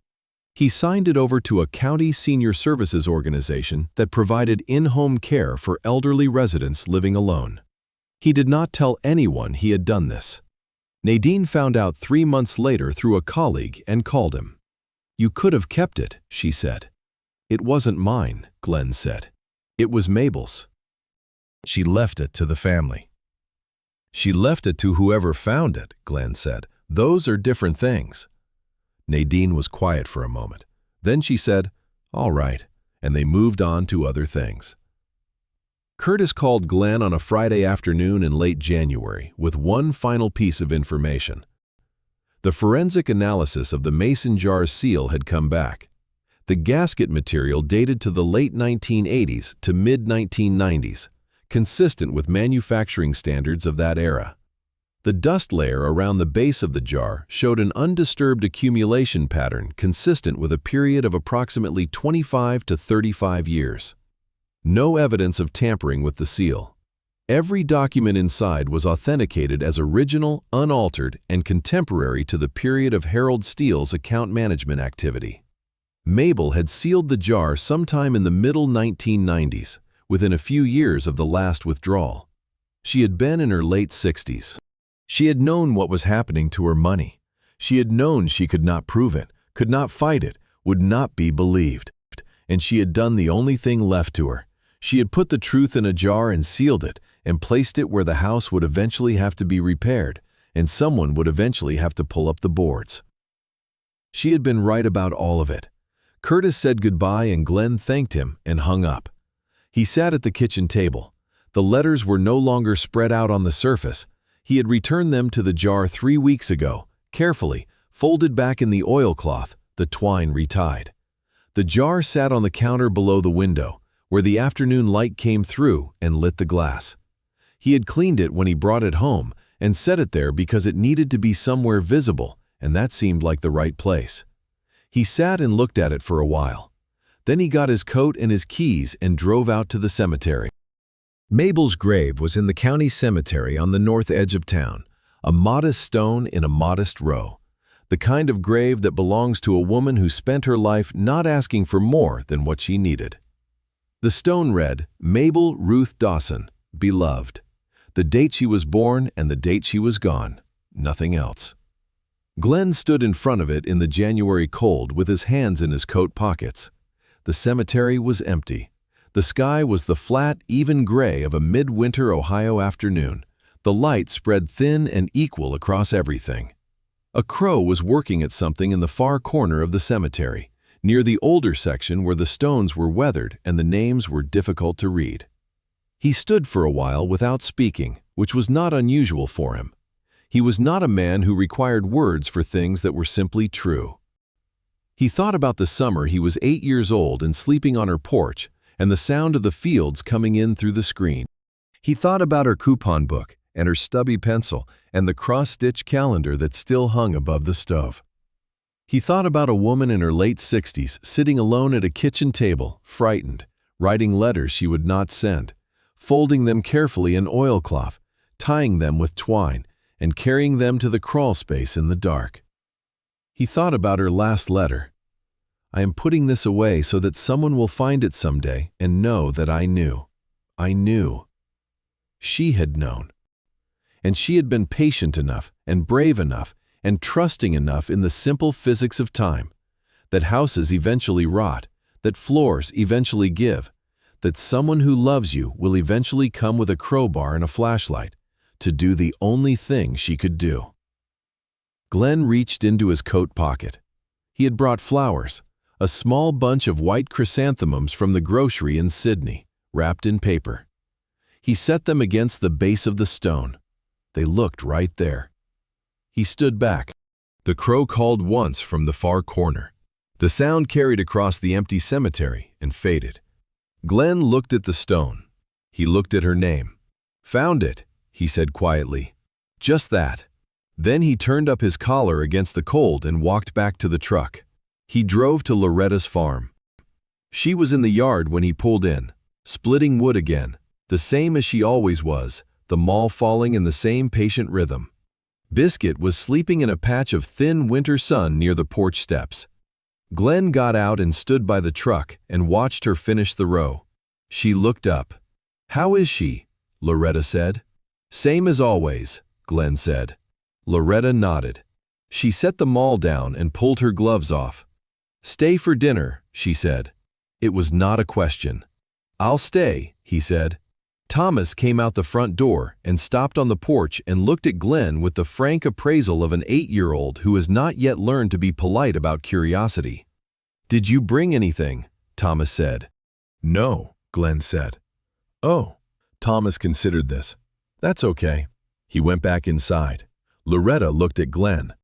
He signed it over to a county senior services organization that provided in-home care for elderly residents living alone. He did not tell anyone he had done this. Nadine found out 3 months later through a colleague and called him. "You could have kept it," she said. "It wasn't mine," Glenn said. "It was Mabel's." "She left it to the family." "She left it to whoever found it," Glenn said. "Those are different things." Nadine was quiet for a moment. Then she said, "All right," and they moved on to other things. Curtis called Glenn on a Friday afternoon in late January with one final piece of information. The forensic analysis of the mason jar's seal had come back. The gasket material dated to the late 1980s to mid-1990s, consistent with manufacturing standards of that era. The dust layer around the base of the jar showed an undisturbed accumulation pattern consistent with a period of approximately 25 to 35 years. No evidence of tampering with the seal. Every document inside was authenticated as original, unaltered, and contemporary to the period of Harold Steele's account management activity. Mabel had sealed the jar sometime in the middle 1990s, within a few years of the last withdrawal. She had been in her late 60s. She had known what was happening to her money. She had known she could not prove it, could not fight it, would not be believed. And she had done the only thing left to her. She had put the truth in a jar and sealed it, and placed it where the house would eventually have to be repaired, and someone would eventually have to pull up the boards. She had been right about all of it. Curtis said goodbye and Glenn thanked him and hung up. He sat at the kitchen table. The letters were no longer spread out on the surface. He had returned them to the jar 3 weeks ago, carefully, folded back in the oilcloth, the twine retied. The jar sat on the counter below the window, where the afternoon light came through and lit the glass. He had cleaned it when he brought it home and set it there because it needed to be somewhere visible, and that seemed like the right place. He sat and looked at it for a while. Then he got his coat and his keys and drove out to the cemetery. Mabel's grave was in the county cemetery on the north edge of town, a modest stone in a modest row, the kind of grave that belongs to a woman who spent her life not asking for more than what she needed. The stone read, Mabel Ruth Dawson, beloved. The date she was born and the date she was gone, nothing else. Glenn stood in front of it in the January cold with his hands in his coat pockets. The cemetery was empty. The sky was the flat, even gray of a midwinter Ohio afternoon. The light spread thin and equal across everything. A crow was working at something in the far corner of the cemetery, near the older section where the stones were weathered and the names were difficult to read. He stood for a while without speaking, which was not unusual for him. He was not a man who required words for things that were simply true. He thought about the summer he was 8 years old and sleeping on her porch, and the sound of the fields coming in through the screen. He thought about her coupon book and her stubby pencil and the cross-stitch calendar that still hung above the stove. He thought about a woman in her late 60s sitting alone at a kitchen table, frightened, writing letters she would not send, folding them carefully in oilcloth, tying them with twine, and carrying them to the crawl space in the dark. He thought about her last letter. I am putting this away so that someone will find it someday and know that I knew. I knew. She had known. And she had been patient enough and brave enough and trusting enough in the simple physics of time, that houses eventually rot, that floors eventually give, that someone who loves you will eventually come with a crowbar and a flashlight to do the only thing she could do. Glenn reached into his coat pocket. He had brought flowers, a small bunch of white chrysanthemums from the grocery in Sydney, wrapped in paper. He set them against the base of the stone. They looked right there. He stood back. The crow called once from the far corner. The sound carried across the empty cemetery and faded. Glenn looked at the stone. He looked at her name. Found it, he said quietly. Just that. Then he turned up his collar against the cold and walked back to the truck. He drove to Loretta's farm. She was in the yard when he pulled in, splitting wood again, the same as she always was, the maul falling in the same patient rhythm. Biscuit was sleeping in a patch of thin winter sun near the porch steps. Glenn got out and stood by the truck and watched her finish the row. She looked up. How is she? Loretta said. Same as always, Glenn said. Loretta nodded. She set the maul down and pulled her gloves off. Stay for dinner, she said. It was not a question. I'll stay, he said. Thomas came out the front door and stopped on the porch and looked at Glenn with the frank appraisal of an 8-year-old who has not yet learned to be polite about curiosity. "Did you bring anything?" Thomas said. "No," Glenn said. "Oh." Thomas considered this. "That's okay." He went back inside. Loretta looked at Glenn.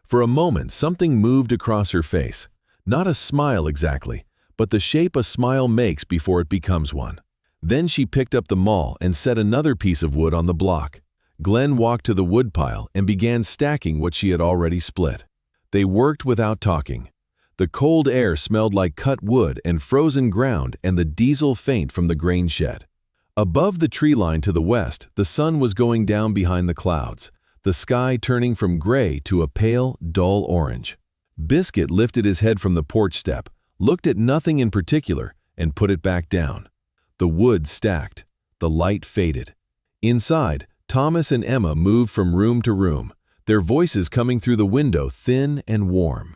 For a moment, something moved across her face. Not a smile exactly, but the shape a smile makes before it becomes one. Then she picked up the maul and set another piece of wood on the block. Glenn walked to the woodpile and began stacking what she had already split. They worked without talking. The cold air smelled like cut wood and frozen ground and the diesel faint from the grain shed. Above the tree line to the west, the sun was going down behind the clouds, the sky turning from gray to a pale, dull orange. Biscuit lifted his head from the porch step, looked at nothing in particular, and put it back down. The wood stacked. The light faded. Inside, Thomas and Emma moved from room to room, their voices coming through the window thin and warm.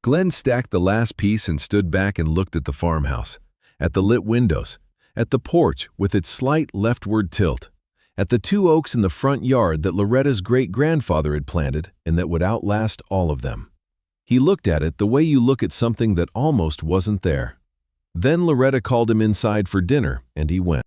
Glenn stacked the last piece and stood back and looked at the farmhouse, at the lit windows, at the porch with its slight leftward tilt, at the 2 oaks in the front yard that Loretta's great-grandfather had planted and that would outlast all of them. He looked at it the way you look at something that almost wasn't there. Then Loretta called him inside for dinner, and he went.